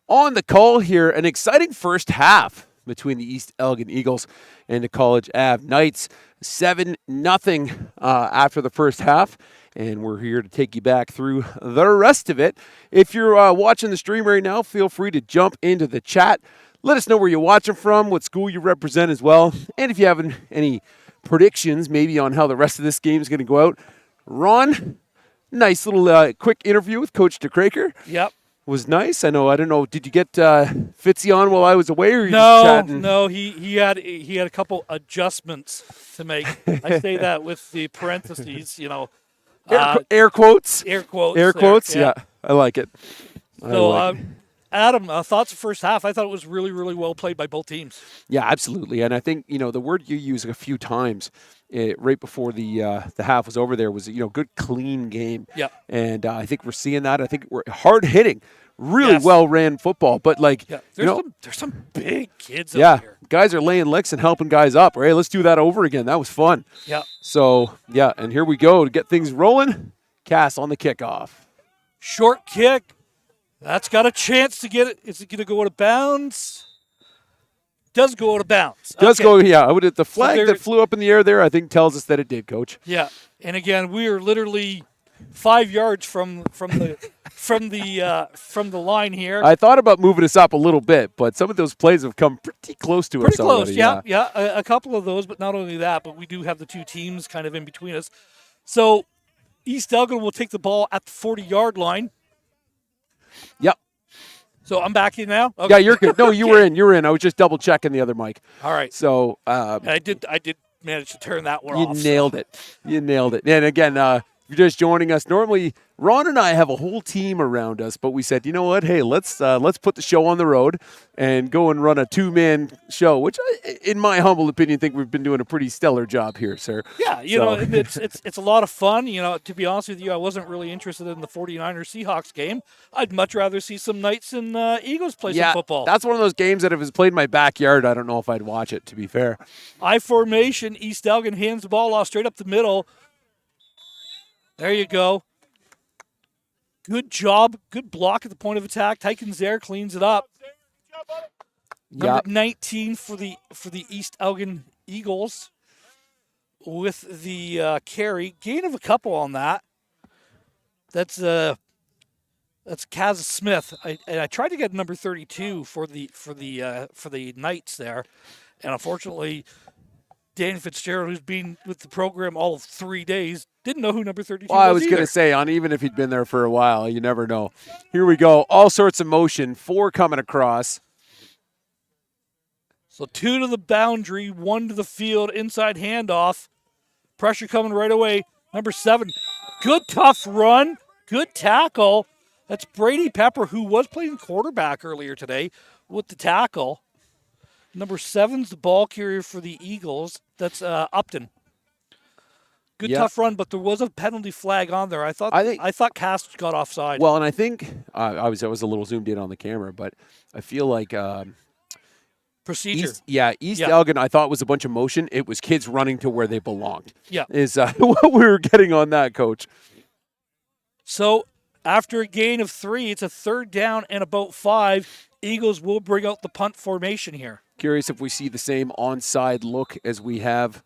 on the call here. An exciting first half between the East Elgin Eagles and the College Ave Knights. 7-0 after the first half. And we're here to take you back through the rest of it. If you're watching the stream right now, feel free to jump into the chat. Let us know where you're watching from, what school you represent as well. And if you have any predictions maybe on how the rest of this game is going to go out. Ron, nice little quick interview with Coach DeCraker. Yep. Was nice. I don't know. Did you get Fitzy on while I was away, or you just chatting? No. He had a couple adjustments to make. I say that with the parentheses, Air quotes. Air quotes. Air there, quotes. Yeah, I like it. So, Adam, thoughts of first half? I thought it was really, really well played by both teams. Yeah, absolutely. And I think the word you used a few times right before the half was over there was good clean game. Yeah. And I think we're seeing that. I think we're hard hitting, really well ran football. But there's some big kids out here. Guys are laying licks and helping guys up. Right, let's do that over again. That was fun. Yeah. So and here we go to get things rolling. Cass on the kickoff. Short kick. That's got a chance to get it. Is it going to go out of bounds? Does go out of bounds. Does go, yeah. The flag So that flew up in the air there, I think, tells us that it did, Coach. Yeah, and again, we are literally 5 yards from the line here. I thought about moving us up a little bit, but some of those plays have come pretty close to us Pretty close, already. yeah. A couple of those, but not only that, but we do have the two teams kind of in between us. So East Elgin will take the ball at the 40-yard line. Yep. So I'm back in now? Okay. Yeah, you're good. No, you were in. You were in. I was just double checking the other mic. All right. So and I did manage to turn that one you off. nailed it. You nailed it. And again, if you're just joining us, normally Ron and I have a whole team around us, but we said, you know what? Hey, let's put the show on the road and go and run a two-man show, which, in my humble opinion, think we've been doing a pretty stellar job here, sir. Yeah, it's a lot of fun. To be honest with you, I wasn't really interested in the 49ers Seahawks game. I'd much rather see some Knights and Eagles play some football. That's one of those games that if it was played in my backyard, I don't know if I'd watch it, to be fair. I formation, East Elgin hands the ball off straight up the middle. There you go. Good job. Good block at the point of attack. Tykins there cleans it up. Number 19 for the East Elgin Eagles with the carry. Gain of a couple on that. That's Kaz Smith. I tried to get number 32 for the Knights there, and unfortunately, Dan Fitzgerald, who's been with the program all 3 days, didn't know who number 32 was. Well, I was going to say, even if he'd been there for a while, you never know. Here we go. All sorts of motion. 4 coming across. So 2 to the boundary, 1 to the field, inside handoff. Pressure coming right away. Number 7. Good tough run. Good tackle. That's Brady Pepper, who was playing quarterback earlier today with the tackle. Number 7's the ball carrier for the Eagles. That's Upton. Good tough run, but there was a penalty flag on there. I thought Cass got offside. Well, and I think I was a little zoomed in on the camera, but I feel like procedure. East Elgin, I thought was a bunch of motion. It was kids running to where they belonged. Yeah, is what we were getting on that, Coach. So after a gain of 3, it's a 3rd down and about 5. Eagles will bring out the punt formation here. Curious if we see the same onside look as we have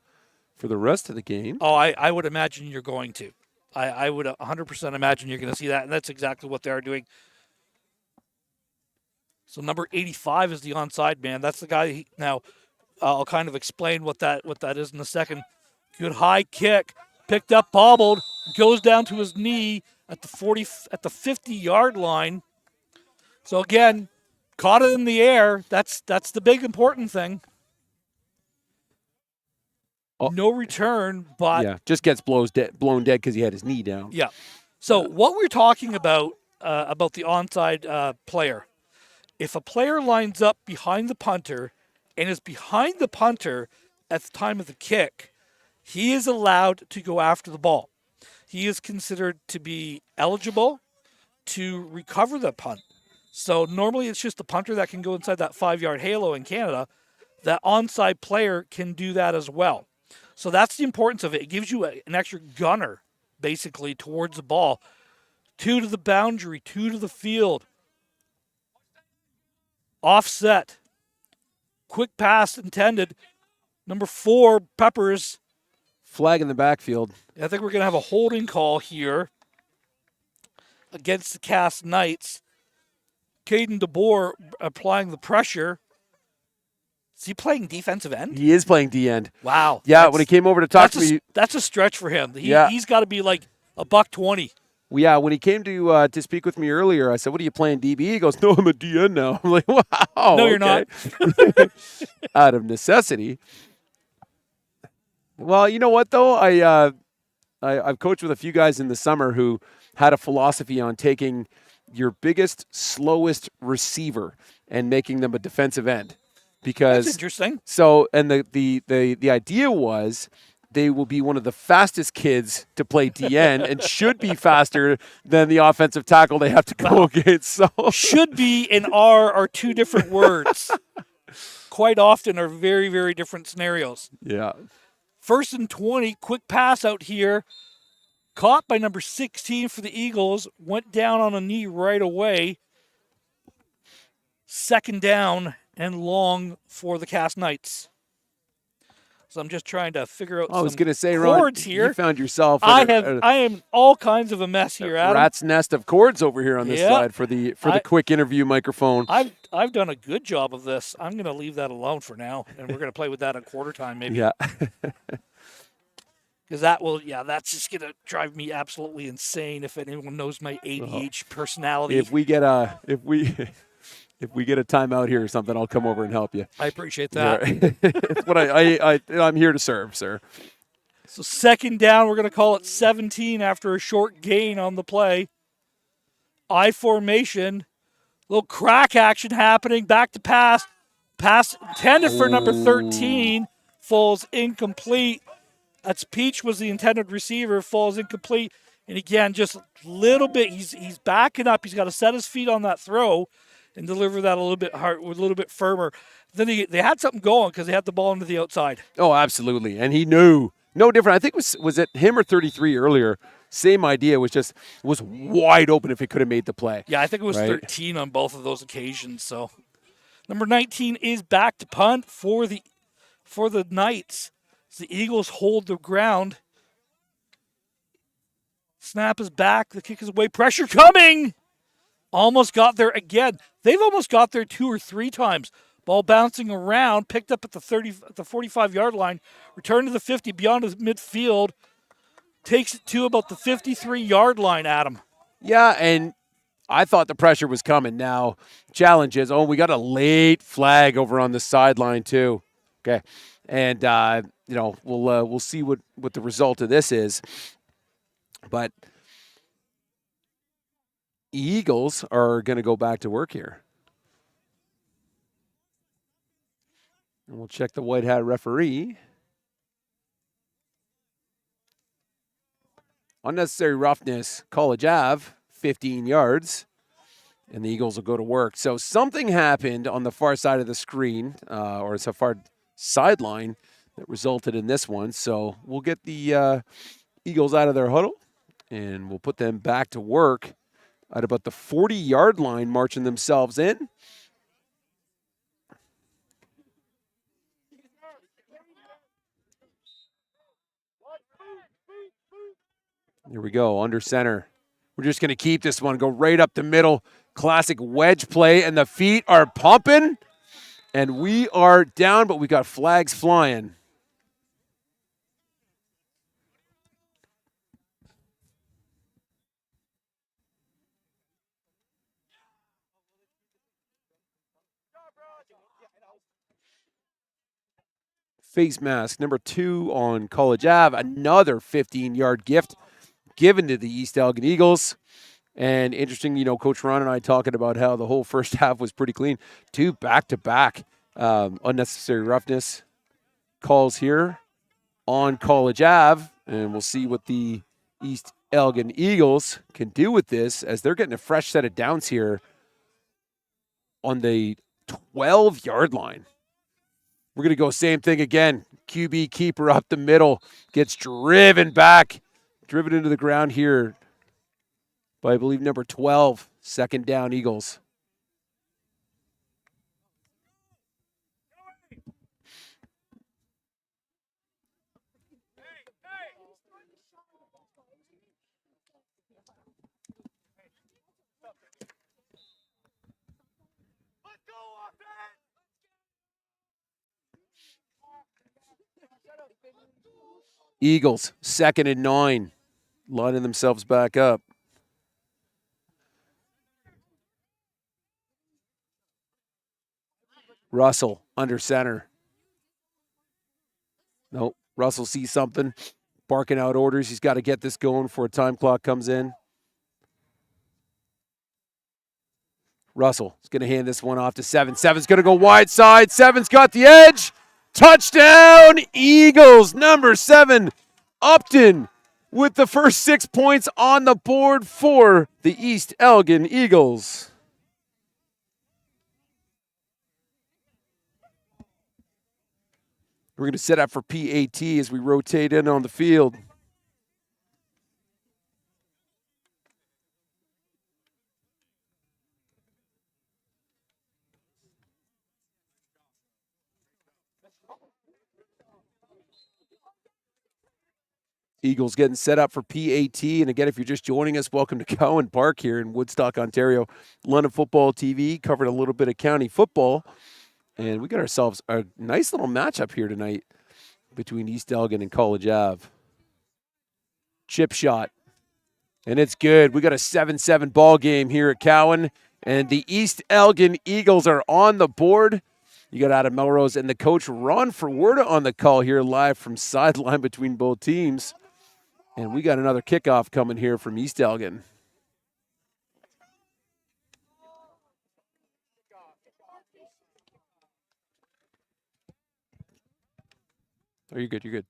for the rest of the game. Oh, I would imagine you're going to. I would 100% imagine you're going to see that, and that's exactly what they are doing. So number 85 is the onside man. That's the guy. Now, I'll kind of explain what that is in a second. Good high kick, picked up, bobbled, goes down to his knee at the 50-yard line. So again, caught it in the air. That's the big important thing. No return, but just gets blown dead because he had his knee down. Yeah. So what we're talking about the onside player, if a player lines up behind the punter and is behind the punter at the time of the kick, he is allowed to go after the ball. He is considered to be eligible to recover the punt. So normally it's just the punter that can go inside that 5-yard halo in Canada. That onside player can do that as well. So that's the importance of it. It gives you an extra gunner basically, towards the ball. 2 to the boundary, 2 to the field. Offset. Quick pass intended. Number 4, Peppers. Flag in the backfield. I think we're going to have a holding call here against the Cass Knights. Caden DeBoer applying the pressure. Is he playing defensive end? He is playing D end. Wow. Yeah, when he came over to talk to me. That's a stretch for him. Yeah. He's got to be like $120. Well, yeah, when he came to speak with me earlier, I said, "What are you playing, DB?" He goes, "No, I'm a DN now." I'm like, "Wow, No, you're not. Out of necessity. Well, you know what though? I've coached with a few guys in the summer who had a philosophy on taking your biggest, slowest receiver and making them a defensive end, because That's interesting. So, and the idea was, they will be one of the fastest kids to play DN and should be faster than the offensive tackle they have to go against. So should be and are 2 different words. Quite often are very, very different scenarios. yeah. 1st and 20, quick pass out here. Caught by number 16 for the Eagles. Went down on a knee right away. 2nd down and long for the Cass Knights. So I'm just trying to figure out I was some going to say, chords Ron, here. you found yourself I am all kinds of a mess here, Adam. rat's nest of chords over here on this Yeah. side for the quick interview microphone. I've done a good job of this. I'm going to leave that alone for now, and we're going to play with that at quarter time maybe. Yeah. Because that's just going to drive me absolutely insane if anyone knows my ADH personality. If we get a timeout here or something, I'll come over and help you. I appreciate that. It's what I'm here to serve, sir. So 2nd down, we're going to call it 17 after a short gain on the play. I formation, little crack action happening, back to pass. Pass intended for number 13, falls incomplete. That's Peach was the intended receiver, falls incomplete. And again, just a little bit, he's backing up. He's got to set his feet on that throw and deliver that a little bit hard, a little bit firmer. Then they had something going because they had the ball into the outside. Oh, absolutely. And he knew. No different. I think was it him or 33 earlier? Same idea, was wide open if he could have made the play. Yeah, I think it was 13 on both of those occasions. So number 19 is back to punt for the Knights. So the Eagles hold the ground. Snap is back. The kick is away. Pressure coming. Almost got there again. They've almost got there 2 or 3 times. Ball bouncing around, picked up at the 45-yard line, returned to the 50 beyond the midfield, takes it to about the 53-yard line, Adam. Yeah, and I thought the pressure was coming. Now, challenge is, we got a late flag over on the sideline too. Okay, and we'll see what the result of this is, but Eagles are going to go back to work here. And we'll check the white hat referee. Unnecessary roughness, College Ave, 15 yards. And the Eagles will go to work. So something happened on the far side of the screen, or it's a far sideline, that resulted in this one. So we'll get the Eagles out of their huddle, and we'll put them back to work at about the 40-yard line, marching themselves in. Here we go, under center. We're just going to keep this one, go right up the middle. Classic wedge play, and the feet are pumping. And we are down, but we got flags flying. Face mask, number 2 on College Ave. Another 15-yard gift given to the East Elgin Eagles. And interesting, Coach Ron and I talking about how the whole first half was pretty clean. 2 back-to-back unnecessary roughness calls here on College Ave. And we'll see what the East Elgin Eagles can do with this, as they're getting a fresh set of downs here on the 12-yard line. We're going to go same thing again. QB keeper up the middle, gets driven back driven into the ground here by, I believe, number 12. Second down, Eagles. Eagles, 2nd and 9, lining themselves back up. Russell under center. Nope. Russell sees something, barking out orders. He's got to get this going before a time clock comes in. Russell is going to hand this one off to Seven. Seven's going to go wide side. Seven's got the edge. Touchdown, Eagles. Number 7, Upton, with the first 6 points on the board for the East Elgin Eagles. We're going to set up for PAT as we rotate in on the field. Eagles getting set up for PAT. And again, if you're just joining us, welcome to Cowan Park here in Woodstock, Ontario. London Football TV, covered a little bit of county football. And we got ourselves a nice little matchup here tonight between East Elgin and College Ave. Chip shot. And it's good. We got a 7-7 ball game here at Cowan. And the East Elgin Eagles are on the board. You got Adam Melrose and the coach Ron Ferwerda on the call here live from sideline between both teams. And we got another kickoff coming here from East Elgin. Oh, you're good, you're good.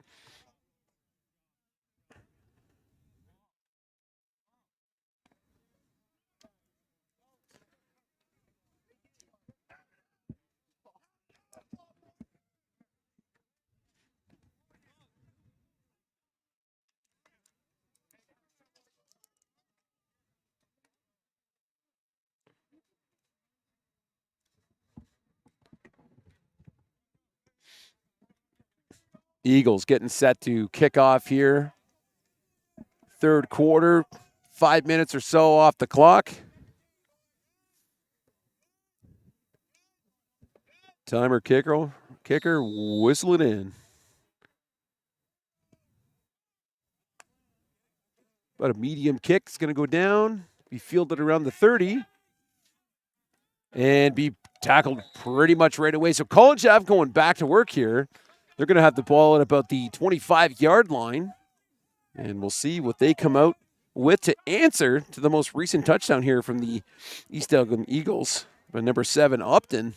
Eagles getting set to kick off here. Third quarter, 5 minutes or so off the clock. Timer kicker whistle it in. About a medium kick. It's going to go down, be fielded around the 30, and be tackled pretty much right away. So College Ave going back to work here. They're going to have the ball at about the 25-yard line, and we'll see what they come out with to answer to the most recent touchdown here from the East Elgin Eagles by number 7, Upton,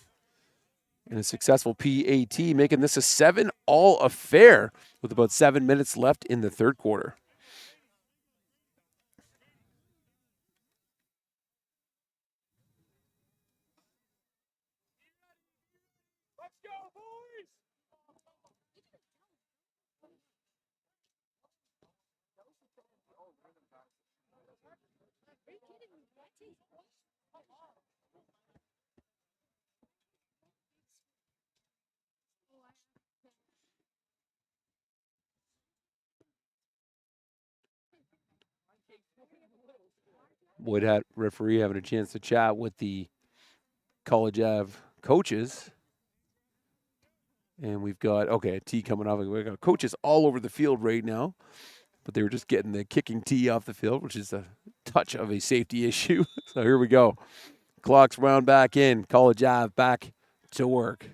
and a successful PAT, making this a 7-all affair with about 7 minutes left in the third quarter. Wood referee having a chance to chat with the College Ave coaches. And we've got, a tee coming off. We've got coaches all over the field right now. But they were just getting the kicking tee off the field, which is a touch of a safety issue. So here we go. Clock's wound back in. College Ave back to work.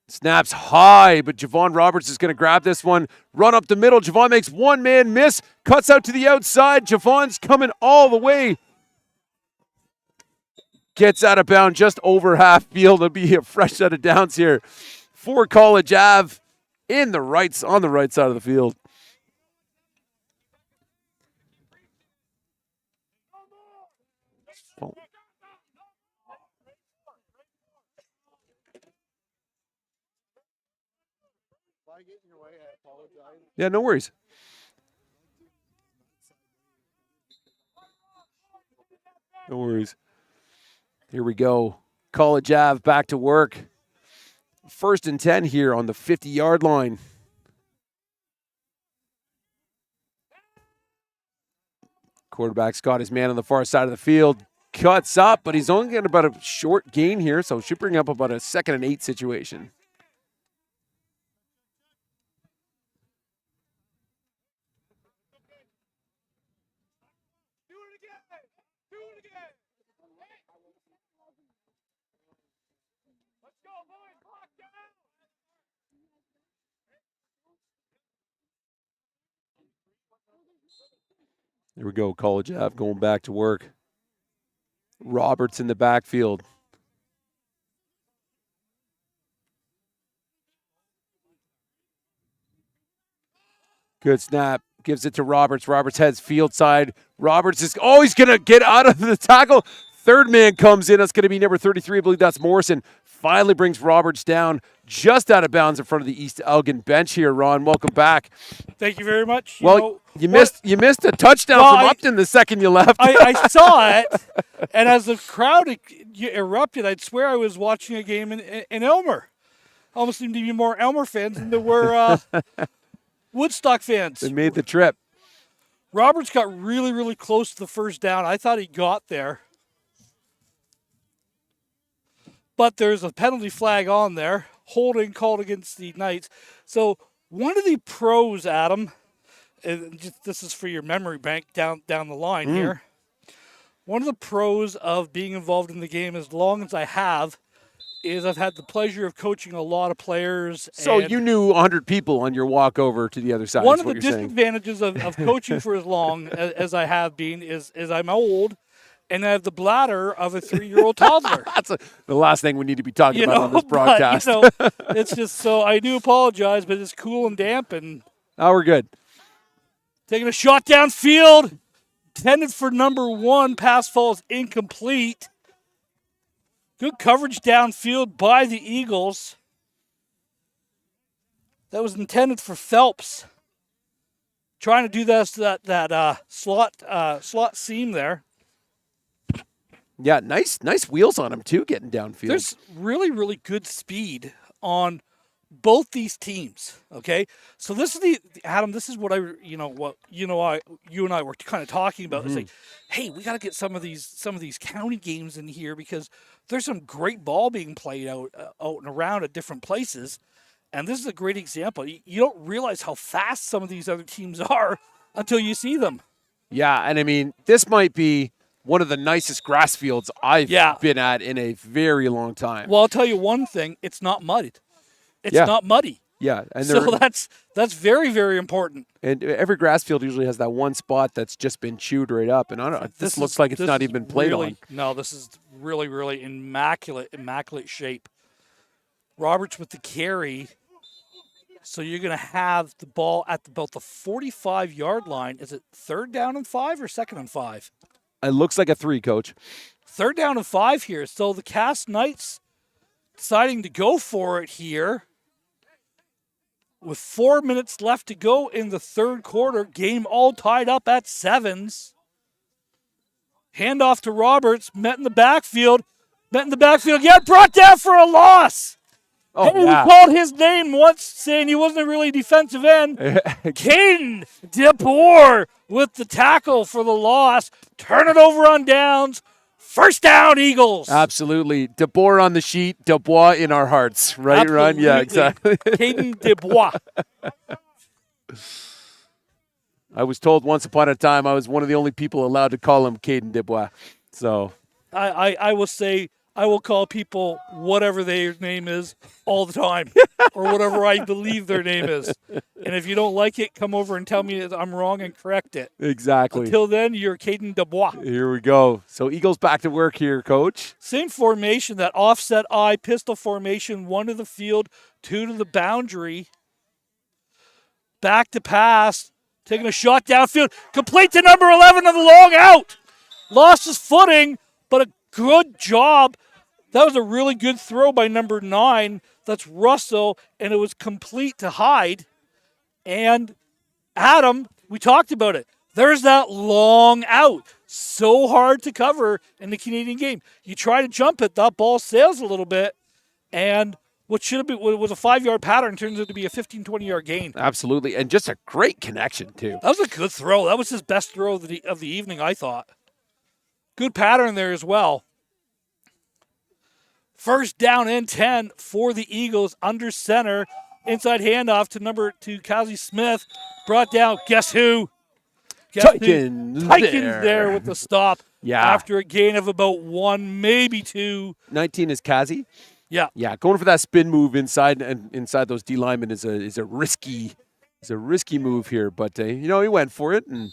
Snaps high, but Javon Roberts is going to grab this one. Run up the middle. Javon makes one man miss. Cuts out to the outside. Javon's coming all the way. Gets out of bounds just over half field. It'll be a fresh set of downs here for College Ave on the right side of the field. Oh. Yeah, no worries. No worries. Here we go. College Ave back to work. 1st and 10 here on the 50-yard line. Quarterback's got his man on the far side of the field. Cuts up, but he's only got about a short gain here, so should bring up about a 2nd and 8 situation. Here we go, College Ave going back to work. Roberts in the backfield. Good snap. Gives it to Roberts. Roberts heads field side. Roberts is, he's going to get out of the tackle. Third man comes in. That's going to be number 33. I believe that's Morrison. Finally brings Roberts down just out of bounds in front of the East Elgin bench here, Ron. Welcome back. Thank you very much. You missed a touchdown from Upton the second you left. I saw it, and as the crowd erupted, I'd swear I was watching a game in Elmer. Almost seemed to be more Elmer fans than there were Woodstock fans. They made the trip. Roberts got really, really close to the first down. I thought he got there. But there's a penalty flag on there. Holding called against the Knights. So one of the pros, Adam, and this is for your memory bank down the line here. One of the pros of being involved in the game as long as I have is I've had the pleasure of coaching a lot of players. So you knew 100 people on your walk over to the other side. One of the disadvantages of coaching for as long as I have been is I'm old. And I have the bladder of a 3-year-old toddler. That's the last thing we need to be talking about on this broadcast. But, it's just so I do apologize, but it's cool and damp. And we're good. Taking a shot downfield. Intended for number 1. Pass falls incomplete. Good coverage downfield by the Eagles. That was intended for Phelps. Trying to do that slot seam there. Yeah, nice wheels on him too, getting downfield. There's really, really good speed on both these teams. Okay, so this is Adam. This is what you and I were kind of talking about. It's like, hey, we got to get some of these county games in here because there's some great ball being played out and around at different places, and this is a great example. You don't realize how fast some of these other teams are until you see them. Yeah, and I mean, this might be one of the nicest grass fields I've been at in a very long time. Well, I'll tell you one thing. It's not muddied. It's not muddy. Yeah. And so that's very, very important. And every grass field usually has that one spot that's just been chewed right up. And this looks like it's not even been played on. No, this is really, really immaculate shape. Roberts with the carry. So you're going to have the ball at about the 45-yard line. Is it 3rd down and 5 or 2nd and 5? It looks like a 3, Coach. 3rd down and 5 here. So the Cass Knights deciding to go for it here. With 4 minutes left to go in the 3rd quarter. Game all tied up at 7s. Handoff to Roberts. Met in the backfield. Yeah, brought down for a loss. Oh, he called his name once, saying he wasn't really a defensive end. Caden DeBoer with the tackle for the loss. Turn it over on downs. First down, Eagles. Absolutely. DeBoer on the sheet, Dubois in our hearts. Right, Absolutely. Ron? Yeah, exactly. Caden DeBois. I was told once upon a time I was one of the only people allowed to call him Caden DeBois. So I will say, I will call people whatever their name is all the time, or whatever I believe their name is. And if you don't like it, come over and tell me that I'm wrong and correct it. Exactly. Until then, you're Caden DeBois. Here we go. So Eagles back to work here, Coach. Same formation, that offset eye pistol formation, 1 to the field, 2 to the boundary. Back to pass, taking a shot downfield, complete to number 11 of the long out. Lost his footing, but a good job. That was a really good throw by number 9. That's Russell, and it was complete to Hyde. And Adam, we talked about it. There's that long out. so hard to cover in the Canadian game. You try to jump it, that ball sails a little bit, and what should have been was a 5-yard pattern turns out to be a 15, 20-yard gain. Absolutely, and just a great connection, too. That was a good throw. That was his best throw of the evening, I thought. Good pattern there as well. First down and 10 for the Eagles under center. Inside handoff to Kazi Smith. Brought down, guess who? Tykins there with the stop. Yeah. After a gain of about 1, maybe 2. 19 is Kazi. Yeah. Yeah, going for that spin move inside those D linemen is a risky move here, but he went for it and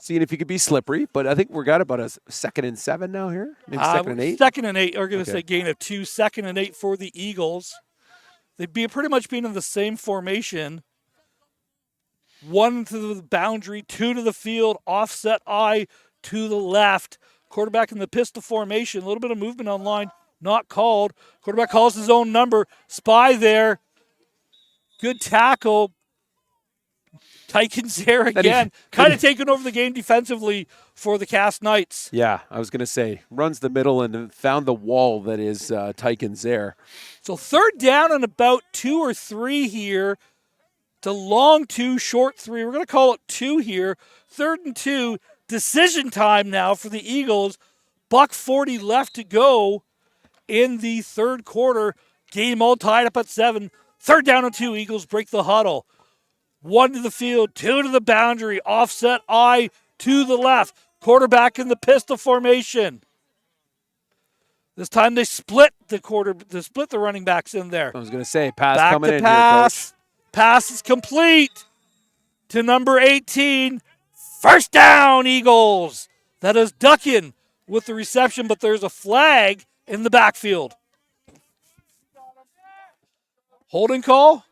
seeing if he could be slippery. But I think we got about a 2nd and 7 now here. Maybe 2nd and 8. 2nd and 8. We're going to say gain of 2. 2nd and 8 for the Eagles. They'd be pretty much being in the same formation. 1 to the boundary, 2 to the field, offset I to the left. Quarterback in the pistol formation. A little bit of movement on line. Not called. Quarterback calls his own number. Spy there. Good tackle. Tykins there again. Kind of taking over the game defensively for the Cass Knights. Yeah, I was going to say, runs the middle and found the wall that is Tykins there. So 3rd down and about 2 or 3 here. It's a long 2, short 3. We're going to call it 2 here. 3rd and 2. Decision time now for the Eagles. $1:40 left to go in the 3rd quarter. Game all tied up at 7. 3rd down and 2. Eagles break the huddle. 1 to the field, 2 to the boundary. Offset I to the left. Quarterback in the pistol formation. This time they split the running backs in there. I was going to say, pass Back coming to in pass. here, Coach. Pass is complete to number 18. First down, Eagles. That is Duckin with the reception, but there's a flag in the backfield. Holding call?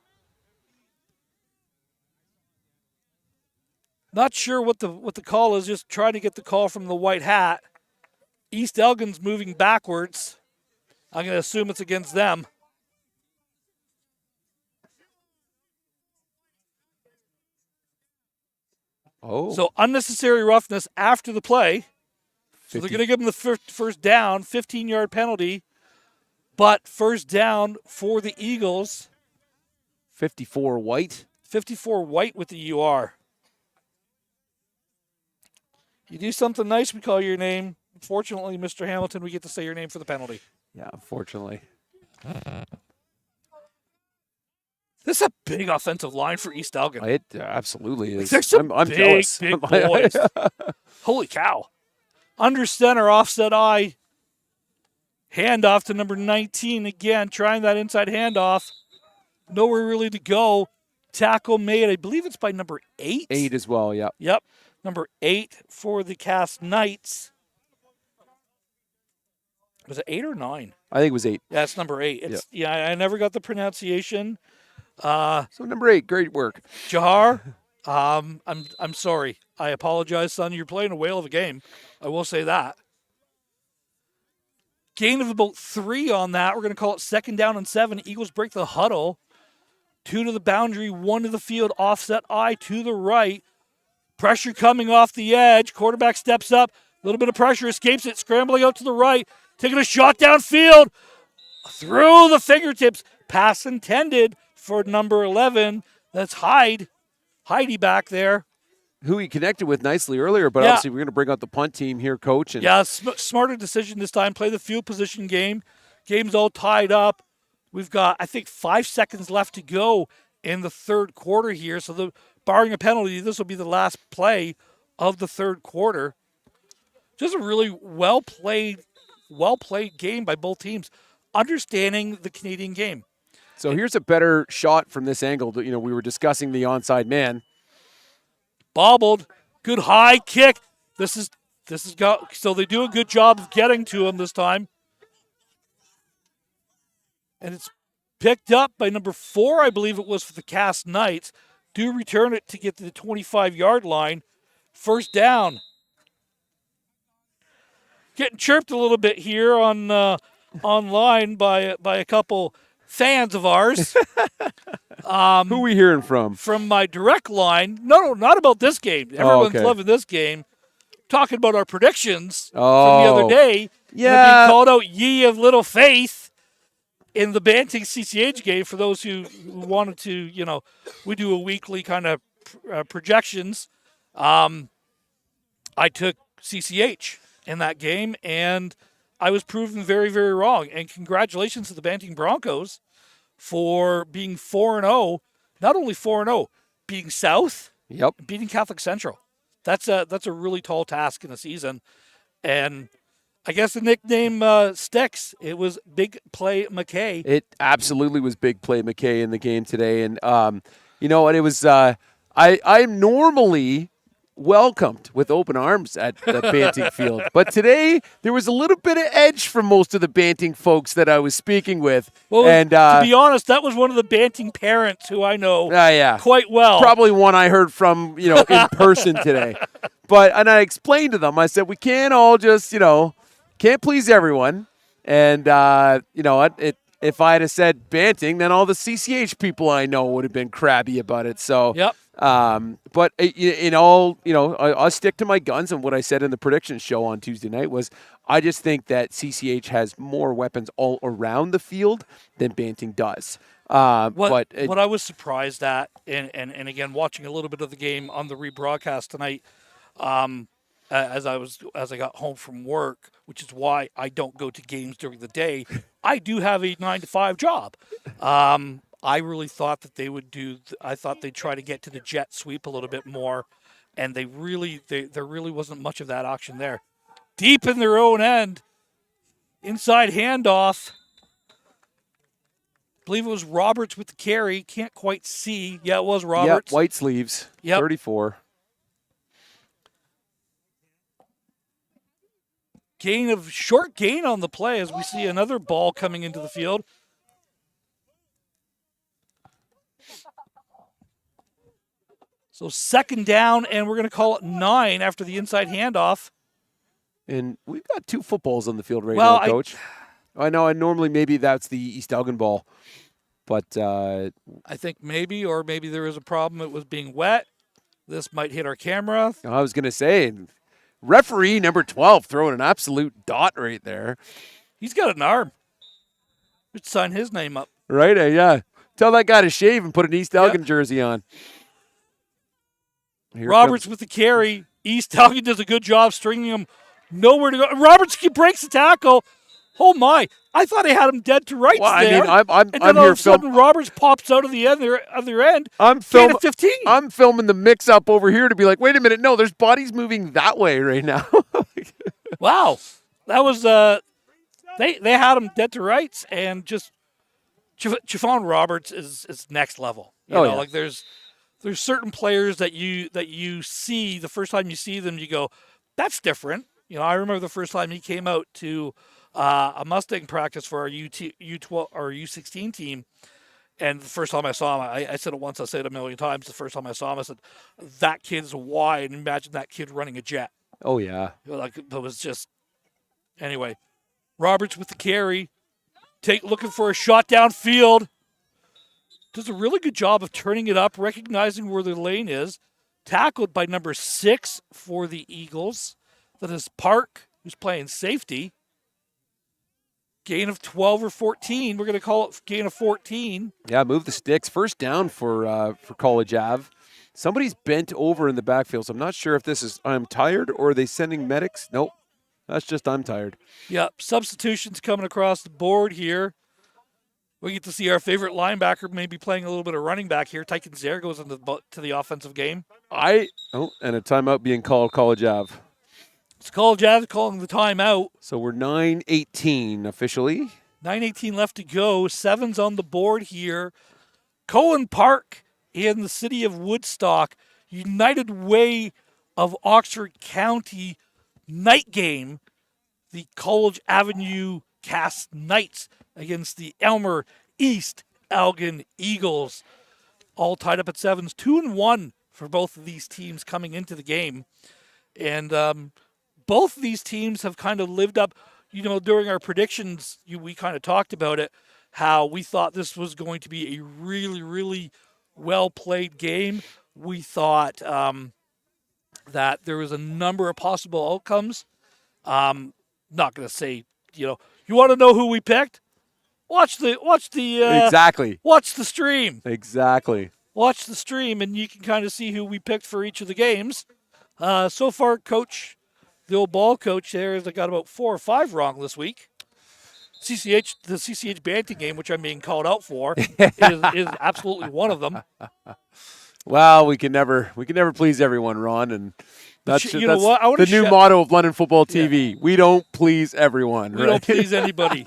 Not sure what the call is. Just trying to get the call from the white hat. East Elgin's moving backwards. I'm going to assume it's against them. Oh. So unnecessary roughness after the play. So they're going to give them the first down, 15-yard penalty. But first down for the Eagles. 54 White. 54 White with the UR. You do something nice, we call your name. Unfortunately, Mr. Hamilton, we get to say your name for the penalty. Yeah, unfortunately. This is a big offensive line for East Elgin. It absolutely is. There's some I'm big, jealous. big boys. Holy cow. Under center, offset I. Handoff to number 19 again, trying that inside handoff. Nowhere really to go. Tackle made, I believe it's by number 8. 8 as well, yeah. Yep. Number 8 for the Cass Knights. Was it 8 or 9? I think it was 8. Yeah, it's number 8. Yeah, I never got the pronunciation. So number 8, great work. Jahar, I'm sorry. I apologize, son. You're playing a whale of a game. I will say that. Gain of about 3 on that. We're going to call it 2nd down and 7. Eagles break the huddle. 2 to the boundary, 1 to the field. Offset I to the right. Pressure coming off the edge. Quarterback steps up. A little bit of pressure, escapes it. Scrambling out to the right. Taking a shot downfield. Through the fingertips. Pass intended for number 11. That's Heidi back there. Who he connected with nicely earlier, but obviously we're going to bring out the punt team here, Coach. And yeah, smarter decision this time. Play the field position game. Game's all tied up. We've got, I think, 5 seconds left to go in the 3rd quarter here. So barring a penalty, this will be the last play of the 3rd quarter. Just a really well played game by both teams, understanding the Canadian game. So here's a better shot from this angle. We were discussing the onside man. Bobbled, good high kick. This is so they do a good job of getting to him this time. And it's picked up by number 4, I believe it was, for the Cass Knights. Do return it to get to the 25-yard line. First down. Getting chirped a little bit here on online by a couple fans of ours. Who are we hearing from? From my direct line. No, not about this game. Everyone's loving this game. talking about our predictions from the Oh. other day. Yeah. Being called out, ye of little faith, in the Banting CCH game. For those who wanted to, we do a weekly kind of projections. I took CCH in that game, and I was proven very, very wrong. And congratulations to the Banting Broncos for being 4-0. Not only 4-0, beating South, Yep. beating Catholic Central. That's a really tall task in a season. And I guess the nickname sticks. It was Big Play McKay. It absolutely was Big Play McKay in the game today. And you know what? It was I'm normally welcomed with open arms at the Banting field. But today there was a little bit of edge from most of the Banting folks that I was speaking with. Well, and to be honest, that was one of the Banting parents who I know yeah. quite well. Probably one I heard from, in person today. And I explained to them, I said, we can't all just, can't please everyone. And, if I had said Banting, then all the CCH people I know would have been crabby about it. So, yep. But in all, I'll stick to my guns. And what I said in the prediction show on Tuesday night was I just think that CCH has more weapons all around the field than Banting does. What I was surprised at, and again, watching a little bit of the game on the rebroadcast tonight, as I got home from work, which is why I don't go to games during the day. I do have a 9-to-5 job. I really thought that they would I thought they'd try to get to the jet sweep a little bit more, and there really wasn't much of that action there. Deep in their own end, inside handoff. I believe it was Roberts with the carry. Can't quite see. Yeah, it was Roberts. Yep, white sleeves. Yep. 34. Short gain on the play as we see another ball coming into the field. So second down, and we're going to call it 9 after the inside handoff. And we've got 2 footballs on the field now, Coach. I know, and normally maybe that's the East Elgin ball. But I think maybe there is a problem. It was being wet. This might hit our camera. I was going to say, referee number 12 throwing an absolute dot right there. He's got an arm. Just sign his name up. Right? Yeah. Tell that guy to shave and put an East Elgin jersey on. Roberts with the carry. East Elgin does a good job stringing him nowhere to go. Roberts breaks the tackle. Oh, my. I thought I had him dead to rights there. I'm and then I'm all here of a sudden, Roberts pops out of the other end. I'm 15. I'm filming the mix-up over here to be like, wait a minute. No, there's bodies moving that way right now. Wow. That was they had him dead to rights, and just Javon Roberts is next level. You know, like there's certain players that you see the first time you see them, you go, that's different. I remember the first time he came out to a Mustang practice for our U12 or U16 team, and the first time I saw him, I said it once, I said it a million times. The first time I saw him, I said, that kid's wide. Imagine that kid running a jet. Oh yeah, like that was just. Anyway, Roberts with the carry, looking for a shot downfield. Does a really good job of turning it up, recognizing where the lane is. Tackled by number 6 for the Eagles. That is Park, who's playing safety. Gain of 12 or 14. We're going to call it gain of 14. Yeah, move the sticks. First down for College Ave. Somebody's bent over in the backfield, so I'm not sure if this is I'm tired or are they sending medics. Nope, that's just I'm tired. Yep, substitutions coming across the board here. We get to see our favorite linebacker maybe playing a little bit of running back here. Tyken Zare goes into the offensive game. And a timeout being called College Ave. It's College Ave calling the timeout. So we're 9:18 officially. 9:18 left to go. 7's on the board here. Cowan Park in the city of Woodstock. United Way of Oxford County night game. The College Avenue Cast Knights against the Elmer East Elgin Eagles. All tied up at 7s. 2-1 for both of these teams coming into the game. And both of these teams have kind of lived up, during our predictions, we kind of talked about it, how we thought this was going to be a really, really well-played game. We thought that there was a number of possible outcomes. Not going to say, you want to know who we picked? Watch the Exactly. watch the stream. Exactly. Watch the stream, and you can kind of see who we picked for each of the games. So far, the old ball coach there has got about 4 or 5 wrong this week. The CCH Banting game, which I'm being called out for, is absolutely one of them. Well, we can never please everyone, Ron, and that's You know what? the new motto of London Football TV. Yeah. We don't please everyone. We don't please anybody.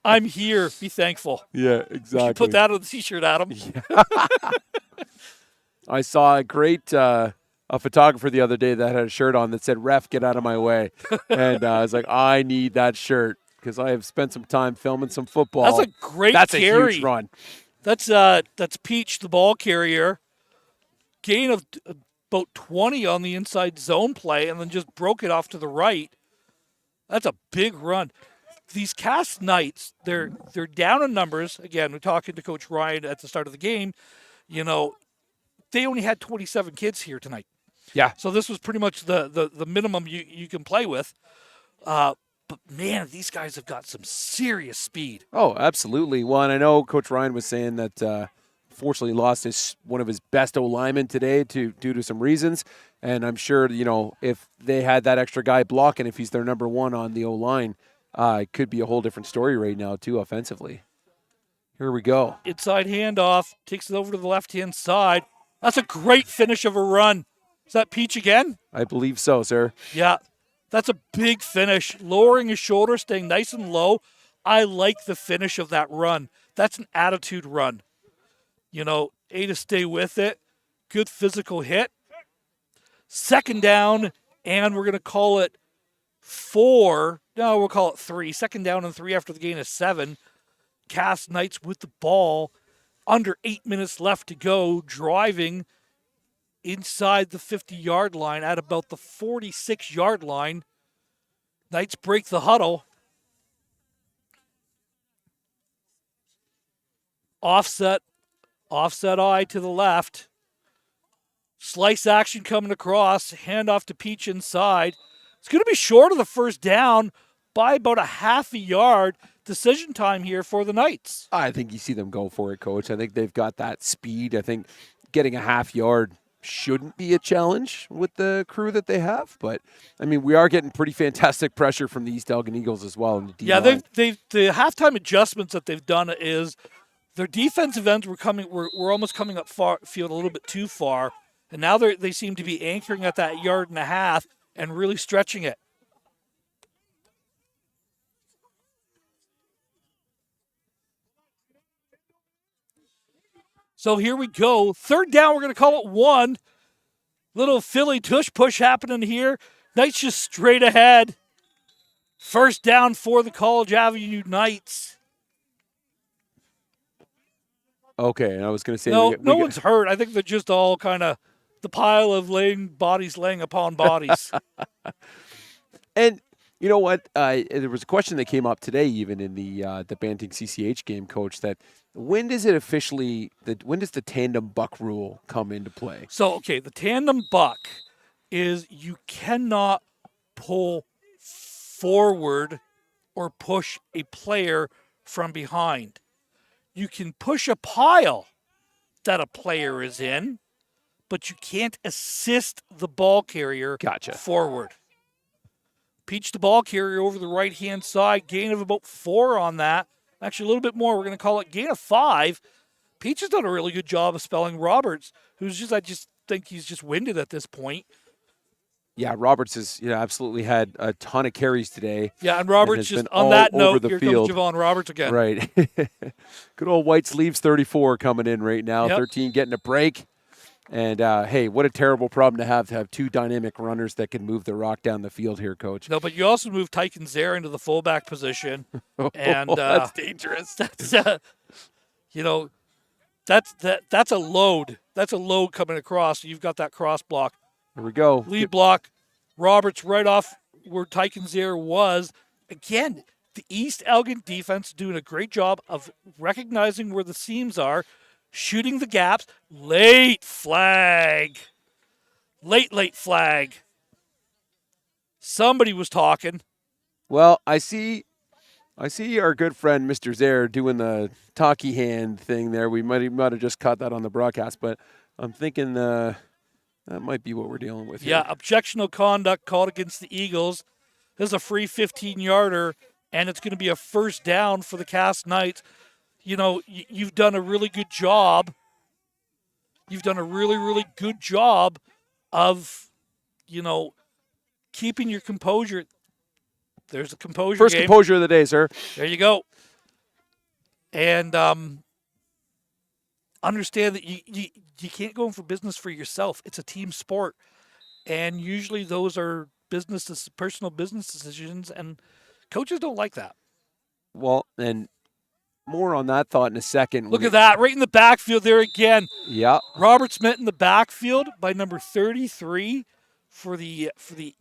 I'm here. Be thankful. Yeah, exactly. You should put that on the T-shirt, Adam. I saw a great a photographer the other day that had a shirt on that said, "Ref, get out of my way," and I was like, I need that shirt because I have spent some time filming some football. That's a great That's carry. a huge run. That's Peach, the ball carrier. Gain of about 20 on the inside zone play, and then just broke it off to the right. That's a big run. These Cass Knights, they're down in numbers. Again, we're talking to Coach Ryan at the start of the game. They only had 27 kids here tonight. Yeah. So this was pretty much the minimum you can play with. But, man, these guys have got some serious speed. Oh, absolutely. Well, and I know Coach Ryan was saying that fortunately lost one of his best O-linemen today due to some reasons. And I'm sure, if they had that extra guy blocking, if he's their number one on the O-line, it could be a whole different story right now, too, offensively. Here we go. Inside handoff, takes it over to the left-hand side. That's a great finish of a run. Is that Peach again? I believe so, sir. Yeah, that's a big finish. Lowering his shoulder, staying nice and low. I like the finish of that run. That's an attitude run. A to stay with it. Good physical hit. Second down, and we're going to call it 4. No, we'll call it 3. Second down and 3 after the gain of 7. Cass Knights with the ball. Under 8 minutes left to go, driving inside the 50-yard line at about the 46-yard line. Knights break the huddle. Offset eye to the left. Slice action coming across. Handoff to Peach inside. It's going to be short of the first down by about a half a yard. Decision time here for the Knights. I think you see them go for it, Coach. I think they've got that speed. I think getting a half yard shouldn't be a challenge with the crew that they have. But, we are getting pretty fantastic pressure from the East Elgin Eagles as well. In the D-line. Yeah, the halftime adjustments that they've done is their defensive ends were almost coming up field a little bit too far. And now they seem to be anchoring at that 1.5 yards and really stretching it. So here we go. Third down, we're going to call it 1. Little Philly tush push happening here. Knights just straight ahead. First down for the College Avenue Knights. Okay, and I was going to say... No one's hurt. I think they're just all kind of the pile of bodies laying upon bodies. And you know what? There was a question that came up today, even in the Banting CCH game, Coach, that when does the tandem buck rule come into play? So, okay, the tandem buck is you cannot pull forward or push a player from behind. You can push a pile that a player is in, but you can't assist the ball carrier forward. Peach the ball carrier over the right-hand side. Gain of about 4 on that. Actually, a little bit more. We're going to call it gain of 5. Peach has done a really good job of spelling Roberts, I just think he's just winded at this point. Yeah, Roberts has absolutely had a ton of carries today. Yeah, and Roberts just on that note, here field. comes Javon Roberts again. Right. Good old white sleeves 34 coming in right now. Yep. 13 getting a break. And, hey, what a terrible problem to have 2 dynamic runners that can move the rock down the field here, Coach. No, but you also move Tyken Zare into the fullback position. And that's dangerous. That's that's a load. That's a load coming across. You've got that cross block. Here we go. Lead block. Roberts right off where Tyken Zare was. Again, the East Elgin defense doing a great job of recognizing where the seams are, shooting the gaps. Late flag Late flag. Somebody was talking. Well, I see our good friend Mr. Zaire doing the talkie hand thing there. We might have just caught that on the broadcast, but I'm thinking that might be what we're dealing with Yeah, here. objectionable conduct called against the Eagles. This is a free 15-yarder, and it's going to be a first down for the Cass Knights. You know, you've done a really good job. You've done a really, really good job of, you know, keeping your composure. There's a composure First game. composure of the day, sir. There you go. And understand that you can't go in for business for yourself. It's a team sport. And usually those are personal business decisions, and coaches don't like that. Well, and more on that thought in a second. Look at that, right in the backfield there again. Yeah. Robert Smith in the backfield by number 33 for the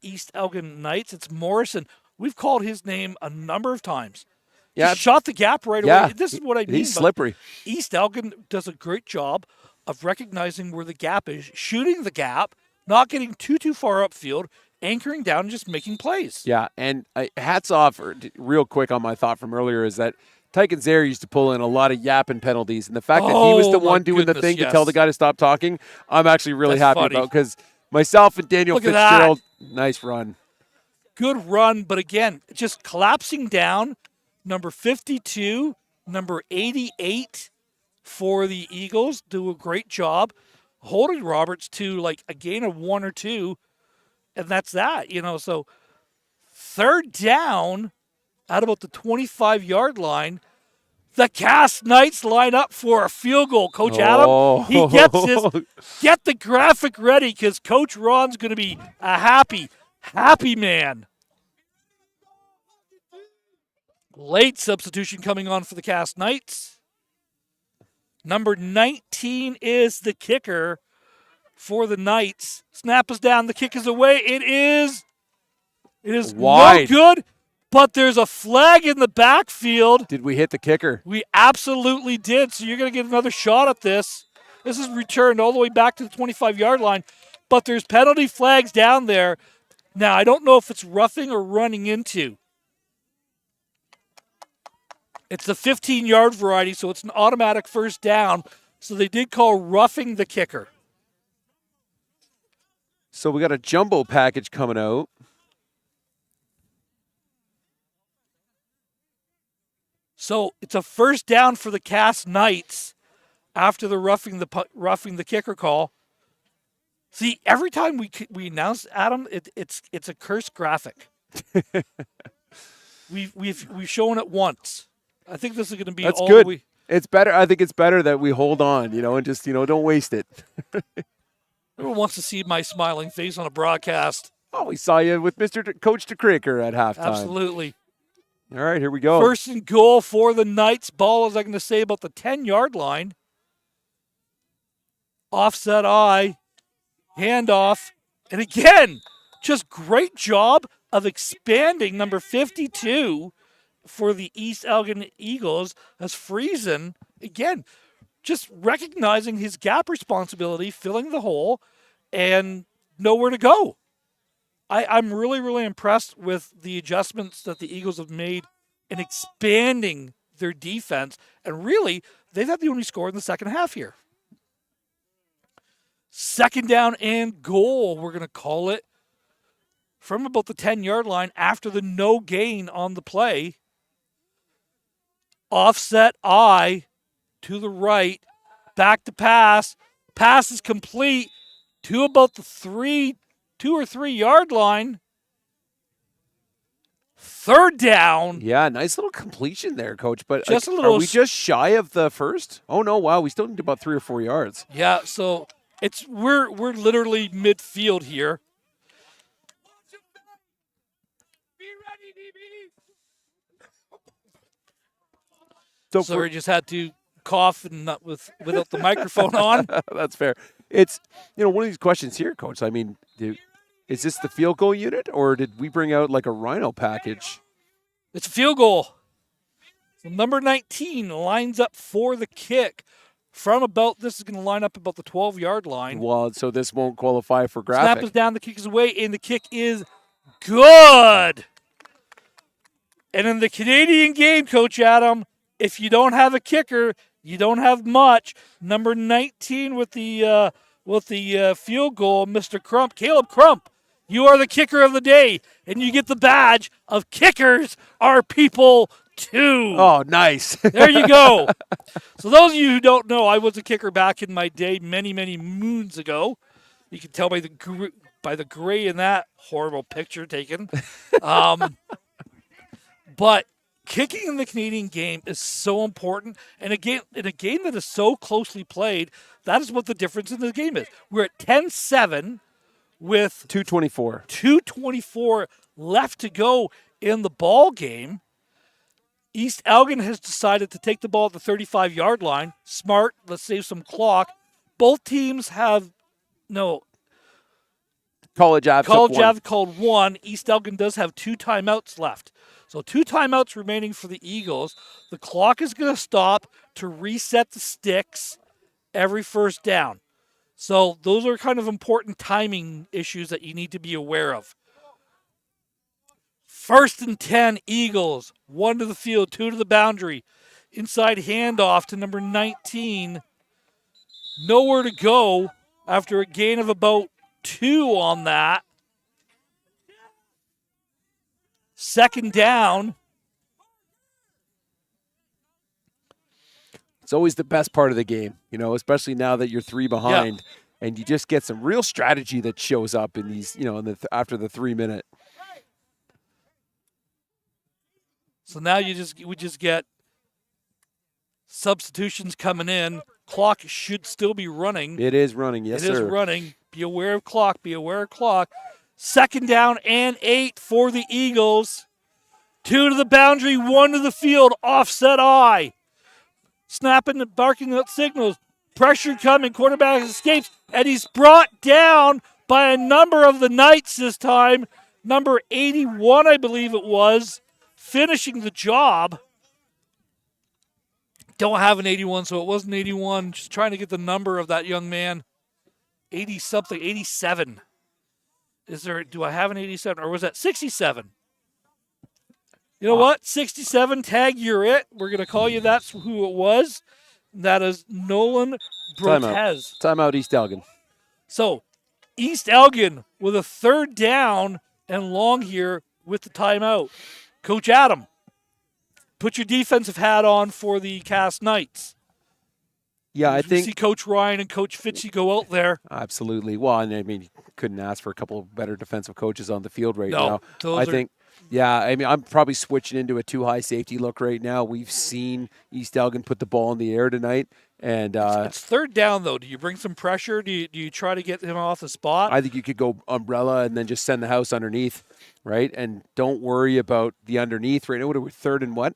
East Elgin Knights. It's Morrison. We've called his name a number of times. Yeah. He shot the gap right away. This is what I mean. He's slippery. East Elgin does a great job of recognizing where the gap is, shooting the gap, not getting too far upfield, anchoring down, and just making plays. Yeah, and hats off, real quick on my thought from earlier, is that Tyken Zaire used to pull in a lot of yapping penalties, and the fact that he was the one doing the thing to tell the guy to stop talking, I'm actually really happy about, because myself and Daniel Fitzgerald, nice run. Good run, but again, just collapsing down. Number 52, number 88 for the Eagles do a great job holding Roberts to like a gain of 1 or 2, and that's that, you know. So third down at about the 25-yard line. The Cass Knights line up for a field goal. Coach Adam, he gets his. Get the graphic ready, because Coach Ron's going to be a happy man. Late substitution coming on for the Cass Knights. Number 19 is the kicker for the Knights. Snap is down. The kick is away. It is wide. No good, but there's a flag in the backfield. Did we hit the kicker? We absolutely did, so you're going to get another shot at this. This is returned all the way back to the 25-yard line, but there's penalty flags down there. Now, I don't know if it's roughing or running into. It's the 15-yard variety, so it's an automatic first down. So they did call roughing the kicker. So we got a jumbo package coming out. So it's a first down for the Cass Knights after the roughing the kicker call. See, every time we announce, Adam, it's a cursed graphic. We've shown it once. I think this is going to be That's all good. It's better. I think it's better that we hold on, and just, don't waste it. Everyone wants to see my smiling face on a broadcast. Oh, we saw you with Coach DeCraker at halftime. Absolutely. All right, here we go. First and goal for the Knights. Ball, as I'm going to say, about the 10-yard line. Offset eye. Handoff. And again, just great job of expanding number 52 for the East Elgin Eagles as Friesen, again, just recognizing his gap responsibility, filling the hole, and nowhere to go. I'm really, really impressed with the adjustments that the Eagles have made in expanding their defense. And really, they've had the only score in the second half here. Second down and goal, we're going to call it, from about the 10-yard line after the no gain on the play. Offset eye to the right, back to pass. Pass is complete to about the 2 or 3 yard line. Third down. Yeah, nice little completion there, Coach. But just a little. Are we just shy of the first? Oh no! Wow, we still need about 3 or 4 yards. Yeah, so we're literally midfield here. So we just had to cough and not without the microphone on. That's fair. It's one of these questions here, Coach. I mean, is this the field goal unit, or did we bring out like a rhino package? It's a field goal. So number 19 lines up for the kick from about, this is going to line up about the 12-yard line. Well, so this won't qualify for Snap graphic. is down, the kick is away, and the kick is good. And in the Canadian game, Coach Adam, if you don't have a kicker, you don't have much. Number 19 with the field goal, Mr. Crump, Caleb Crump. You are the kicker of the day, and you get the badge of kickers are people too. Oh, nice. There you go. So those of you who don't know, I was a kicker back in my day many, many moons ago. You can tell by the gray in that horrible picture taken. But kicking in the Canadian game is so important. And again, in a game that is so closely played, that is what the difference in the game is. We're at 10-7 with 2:24 left to go in the ball game. East Elgin has decided to take the ball at the 35-yard line. Smart, let's save some clock. Both teams have College Ave called one. East Elgin does have 2 timeouts left. So 2 timeouts remaining for the Eagles. The clock is going to stop to reset the sticks every first down. So those are kind of important timing issues that you need to be aware of. 1st and 10, Eagles. 1 to the field, 2 to the boundary. Inside handoff to number 19. Nowhere to go after a gain of about 2 on that. 2nd down. It's always the best part of the game, especially now that you're 3 behind, and you just get some real strategy that shows up in these, after the 3-minute. So now we just get substitutions coming in. Clock should still be running. It is running, yes, sir. It is running. Be aware of clock. Be aware of clock. 2nd down and 8 for the Eagles. 2 to the boundary, 1 to the field. Offset eye. Snapping and barking out signals. Pressure coming. Quarterback escapes. And he's brought down by a number of the Knights this time. Number 81, I believe it was, finishing the job. Don't have an 81, so it wasn't 81. Just trying to get the number of that young man. 80-something, 87. Do I have an 87, or was that 67? You know what? 67, tag, you're it. We're going to call you that's who it was. That is Nolan Brotez. Timeout, East Elgin. So, East Elgin with a 3rd down and long here with the timeout. Coach Adam, put your defensive hat on for the Cass Knights. Yeah, I think see Coach Ryan and Coach Fitzy go out there. Absolutely. Well, and I mean, you couldn't ask for a couple of better defensive coaches on the field right now. I'm probably switching into a too high safety look right now. We've seen East Elgin put the ball in the air tonight, and it's 3rd down though. Do you bring some pressure? Do you try to get him off the spot? I think you could go umbrella and then just send the house underneath, right? And don't worry about the underneath right now. What are we, 3rd and what?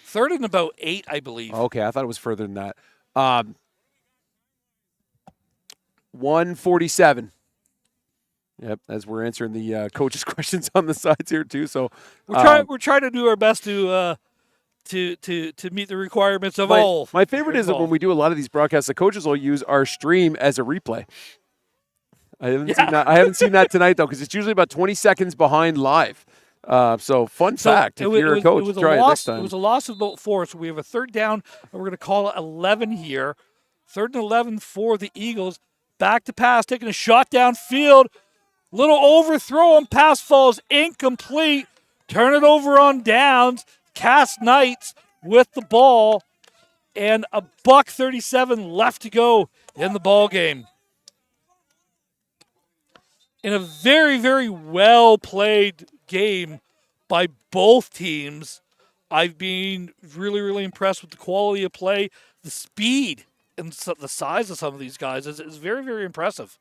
3rd and about 8, I believe. Okay, I thought it was further than that. 147. Yep, as we're answering the coaches' questions on the sides here too. So we're trying to do our best to meet the requirements of all. My favorite is that when we do a lot of these broadcasts, the coaches will use our stream as a replay. I haven't seen that tonight though, because it's usually about 20 seconds behind live. So fun fact, if you're a coach, try it next time. It was a loss of about 4, so we have a 3rd down, and we're going to call it 11 here. 3rd and 11 for the Eagles. Back to pass, taking a shot downfield. Little overthrow and pass falls incomplete. Turn it over on downs. Cass Knights with the ball. And a $1:37 left to go in the ball game. In a very, very well played game by both teams. I've been really, really impressed with the quality of play. The speed and the size of some of these guys is very, very impressive.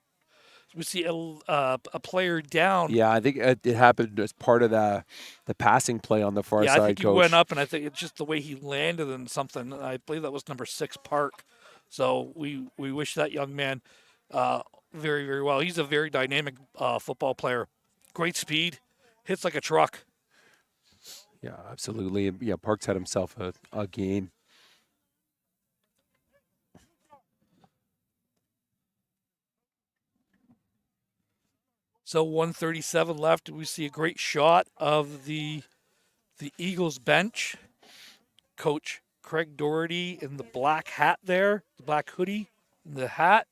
We see a player down. Yeah, I think it happened as part of the passing play on the far side, I think Coach. He went up, and I think it's just the way he landed and something. I believe that was number 6, Park. So we wish that young man very, very well. He's a very dynamic football player. Great speed. Hits like a truck. Yeah, absolutely. Yeah, Park's had himself a game. So 137 left. We see a great shot of the Eagles bench. Coach Craig Doherty in the black hat there, the black hoodie, the hat.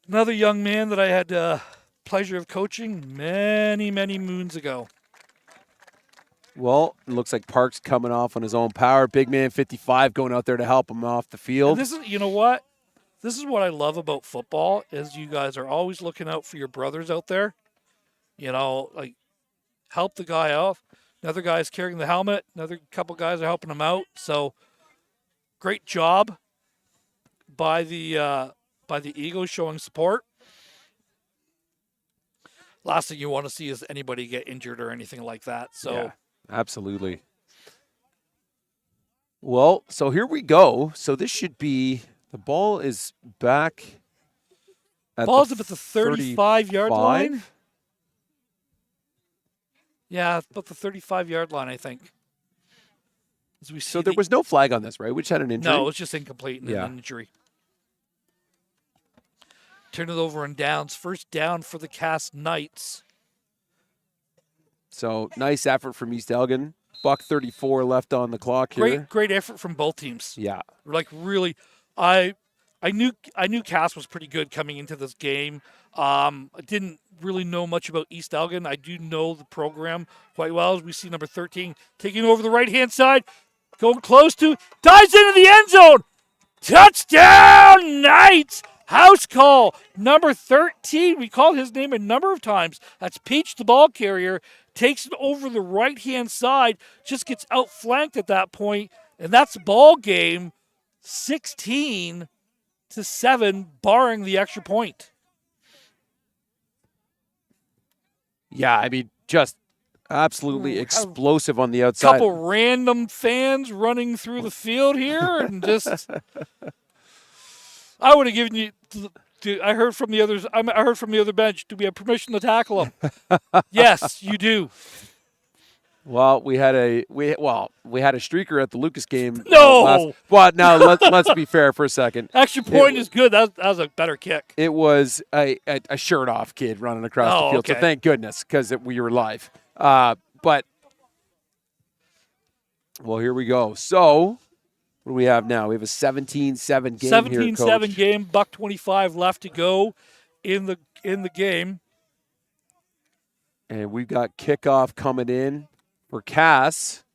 Another young man that I had pleasure of coaching many, many moons ago. Well, it looks like Park's coming off on his own power. Big man 55 going out there to help him off the field. And this is, you know what? This is what I love about football is you guys are always looking out for your brothers out there. You know, like help the guy out. Another guy's carrying the helmet. Another couple guys are helping him out. So great job by the Eagles showing support. Last thing you want to see is anybody get injured or anything like that. So. Yeah. Absolutely. Well, so here we go. So this should be, the ball is back at Ball's up at the 35-yard line. Yeah, about the 35-yard line, I think. As we see so there was no flag on this, right? We just had an injury? No, it was just incomplete and an injury. Turn it over and downs. First down for the Cass Knights. So nice effort from East Elgin. $1:34 left on the clock here. Great effort from both teams. Yeah. Like really, I knew Cass was pretty good coming into this game. I didn't really know much about East Elgin. I do know the program quite well. As we see number 13 taking over the right-hand side, going close to, dives into the end zone. Touchdown, Knights! House call, number 13. We called his name a number of times. That's Peach, the ball carrier. Takes it over the right-hand side. Just gets outflanked at that point. And that's ball game 16-7, barring the extra point. Yeah, I mean, just absolutely explosive on the outside. Couple random fans running through the field here and just... I would have given you. I heard from the others. I heard from the other bench. Do we have permission to tackle him? Yes, you do. Well, we had a streaker at the Lucas game. No. But now let's be fair for a second. Extra point is good. That was a better kick. It was a shirt off kid running across the field. Okay. So thank goodness because we were live. But well, here we go. So. What do we have now? We have a 17-7 game 17-7 game, $1:25 left to go in the game. And we've got kickoff coming in for Cass.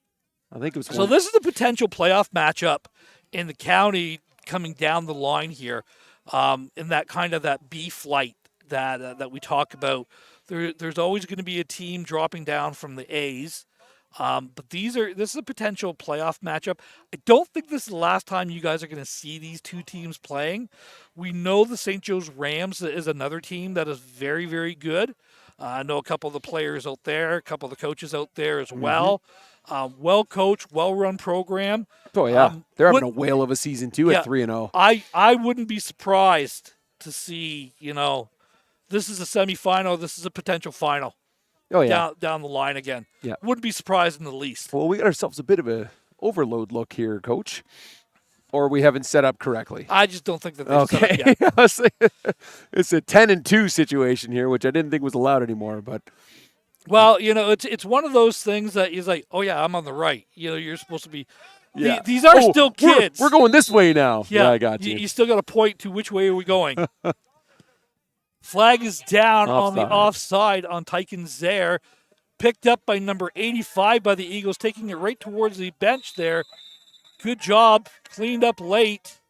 I think it was So this is a potential playoff matchup in the county coming down the line here. In that kind of that B flight that we talk about. There's always going to be a team dropping down from the A's. But this is a potential playoff matchup. I don't think this is the last time you guys are going to see these two teams playing. We know the St. Joe's Rams is another team that is very, very good. I know a couple of the players out there, a couple of the coaches out there as well. Well coached, well run program. Oh yeah, they're having a whale of a season too at 3-0. I wouldn't be surprised to see this is a semifinal. This is a potential final. Oh, yeah. Down the line again. Yeah. Wouldn't be surprised in the least. Well, we got ourselves a bit of a overload look here, Coach. Or we haven't set up correctly. I just don't think that they've set up yet. It's a 10-2 situation here, which I didn't think was allowed anymore. But well, it's one of those things that is like, oh, yeah, I'm on the right. You're supposed to be. Yeah. These are still kids. We're going this way now. Yeah, I got you. You still got to point to which way are we going. Flag is down on the offside on Tykins there. Picked up by number 85 by the Eagles, taking it right towards the bench there. Good job. Cleaned up late.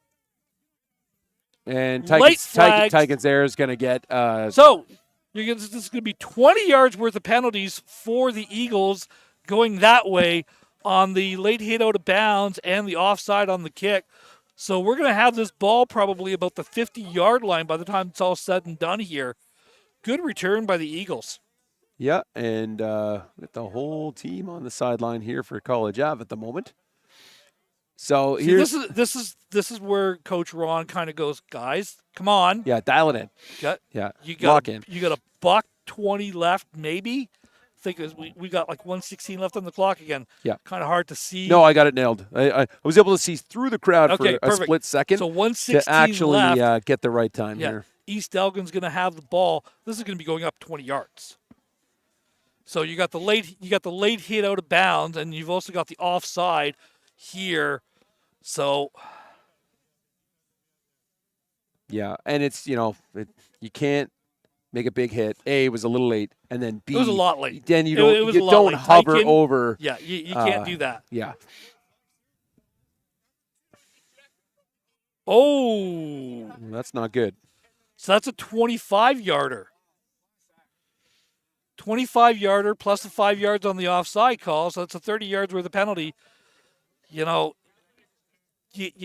And Tykins there is going to get... So, this is going to be 20 yards worth of penalties for the Eagles going that way on the late hit out of bounds and the offside on the kick. So we're going to have this ball probably about the 50-yard line by the time it's all said and done here. Good return by the Eagles. Yeah, and with the whole team on the sideline here for College Ave at the moment. So here's this is where Coach Ron kind of goes, guys, come on. Yeah, dial it in. Lock in. You got a $1:20 left, maybe. I think we got like 1:16 left on the clock again. Yeah. Kind of hard to see. No, I got it nailed. I was able to see through the crowd for a perfect. split second. So 1:16 to actually left. Get the right time Yeah. here. East Elgin's going to have the ball. This is going to be going up 20 yards. So you got the late hit out of bounds, and you've also got the offside here. So yeah, and it's you can't make a big hit. A, was a little late, and then B, it was a lot late. Then you It was don't hover over. Yeah, you can't do that. Yeah. Oh, That's not good. so that's a 25-yarder. 25-yarder plus the 5 yards on the offside call, so that's a 30 yards worth of penalty. You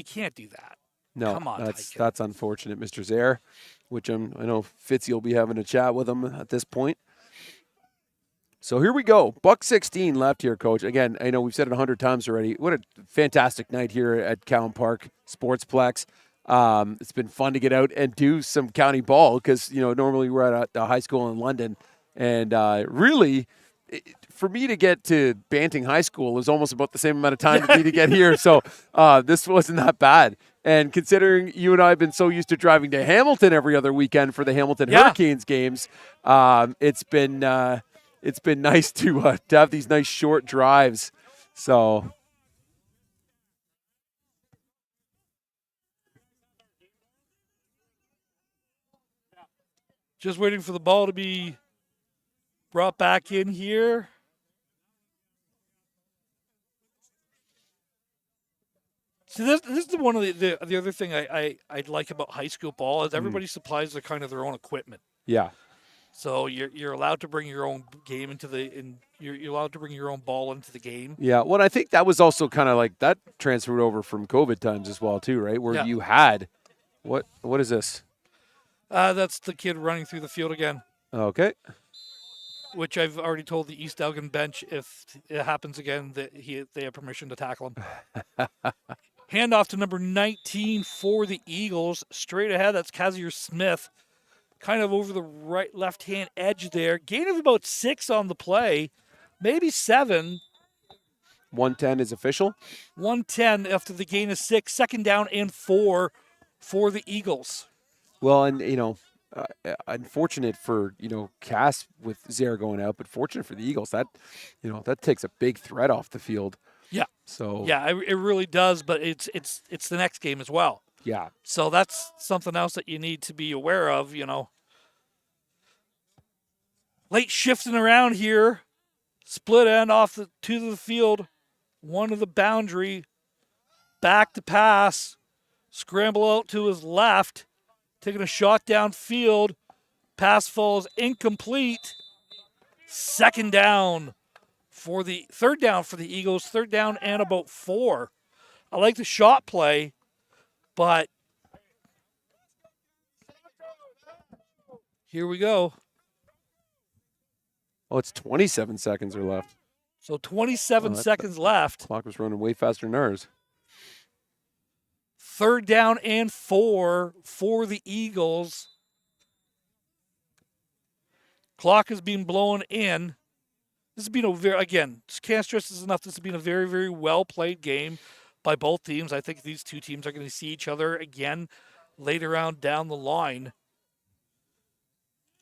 can't do that. No, Come on, that's unfortunate, Mr. Zaire, which I know Fitzy will be having a chat with him at this point. So here we go. $1.16 left here, Coach. Again, I know we've said it 100 times already. What a fantastic night here at Cowan Park Sportsplex. It's been fun to get out and do some county ball because, normally we're at a high school in London. And really, for me to get to Banting High School is almost about the same amount of time for me to get here. So this wasn't that bad. And considering you and I have been so used to driving to Hamilton every other weekend for the Hamilton Hurricanes games, it's been nice to have these nice short drives. So just waiting for the ball to be brought back in here. So this is one of the other thing I like about high school ball is everybody supplies their own equipment. Yeah. So you're allowed to bring your own game you're allowed to bring your own ball into the game. Yeah. Well, I think that was also kind of like that transferred over from COVID times as well too, right? Where you had what is this? That's the kid running through the field again. Okay. Which I've already told the East Elgin bench if it happens again that they have permission to tackle him. Handoff to number 19 for the Eagles. Straight ahead, that's Kazir Smith. Kind of over the left-hand edge there. Gain of about 6 on the play. Maybe 7. 110 is official. 110 after the gain of 6. Second down and 4 for the Eagles. Well, and, unfortunate for, Cass with Zaire going out, but fortunate for the Eagles. That, that takes a big threat off the field. Yeah. So yeah, it really does, but it's the next game as well. Yeah. So that's something else that you need to be aware of, Late shifting around here. Split end off to the field. One to the boundary. Back to pass. Scramble out to his left. Taking a shot downfield. Pass falls incomplete. Third down for the Eagles. Third down and about 4. I like the shot play, but here we go. Oh, it's 27 seconds are left. So 27 seconds left. Clock was running way faster than ours. Third down and 4 for the Eagles. Clock is being blown in. This has been can't stress this enough. This has been a very, very well played game by both teams. I think these two teams are going to see each other again later on down the line.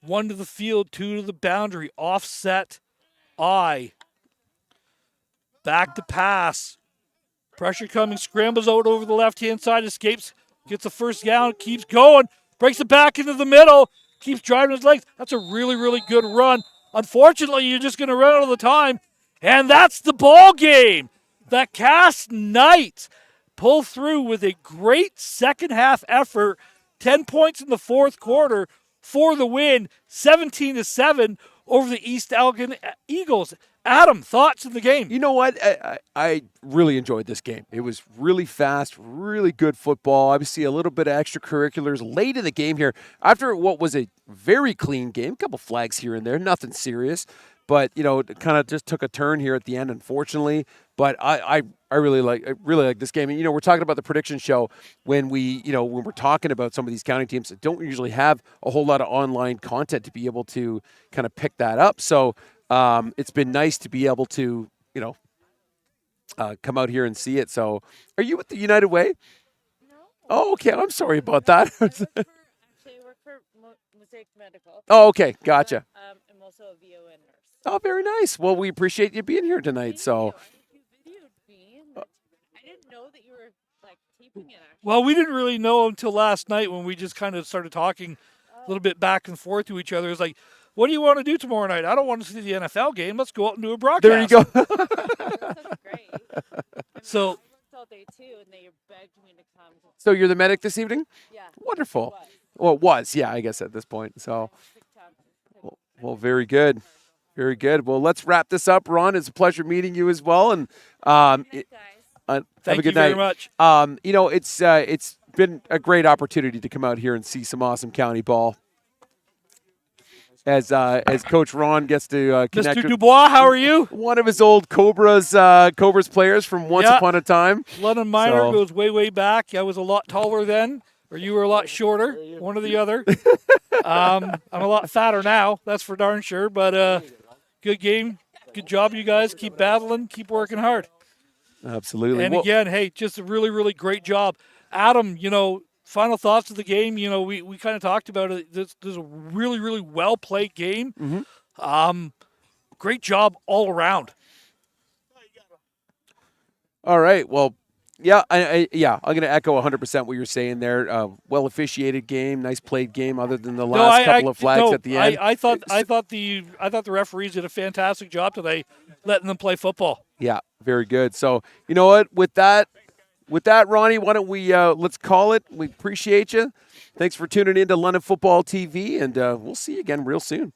1 to the field, 2 to the boundary. Offset I. Back to pass. Pressure coming. Scrambles out over the left-hand side. Escapes. Gets the first down. Keeps going. Breaks it back into the middle. Keeps driving his legs. That's a really, really good run. Unfortunately, you're just going to run out of the time. And that's the ball game. The Cass Knights pull through with a great second-half effort. 10 points in the fourth quarter for the win. 17-7 over the East Elgin Eagles. Adam, thoughts in the game? You know what? I really enjoyed this game. It was really fast, really good football. Obviously, a little bit of extracurriculars late in the game here. After what was a very clean game, a couple flags here and there, nothing serious. But, it kind of just took a turn here at the end, unfortunately. But I really like this game. And, we're talking about the prediction show when when we're talking about some of these county teams that don't usually have a whole lot of online content to be able to kind of pick that up. So it's been nice to be able to, come out here and see it. So are you with the United Way? No. Oh, okay. I'm sorry about that. I work for Mosaic Medical. Oh, okay. Gotcha. I'm also a VON nurse. Oh, very nice. Well, we appreciate you being here tonight. So. I think you videoed me, and I didn't know that you were like taping it. Actually. Well, we didn't really know until last night when we just kind of started talking a little bit back and forth to each other. It's like, what do you want to do tomorrow night? I don't want to see the NFL game. Let's go out and do a broadcast. There you go. That sounds great. So. I worked all day too, and they begged me to come. So you're the medic this evening? Yeah. Wonderful. Was. Well, it was. Yeah, I guess at this point. So. Well, very good. Very good. Well, let's wrap this up. Ron, it's a pleasure meeting you as well. And Thank you, guys. have a good very night. much. You know, it's been a great opportunity to come out here and see some awesome county ball. As Coach Ron gets to connect Mr. with Dubois, how are you? one of his old Cobras players from once upon a time. London Minor So- goes way, way back. I was a lot taller then, or you were a lot shorter, one or the other. I'm a lot fatter now, that's for darn sure. But good game. Good job, you guys. Keep battling. Keep working hard. Absolutely. And Well, again, hey, just a really, really great job. Adam, final thoughts of the game. We kind of talked about it. This is a really, really well-played game. Mm-hmm. Great job all around. all right. Well, yeah, I'm going to echo 100% what you're saying there. Well officiated game, nice played game. Other than the last couple of flags at the end. I thought the referees did a fantastic job today, letting them play football. Yeah, very good. So you know what? With that, Ronnie, why don't we let's call it? We appreciate you. Thanks for tuning in to London Football TV, and we'll see you again real soon.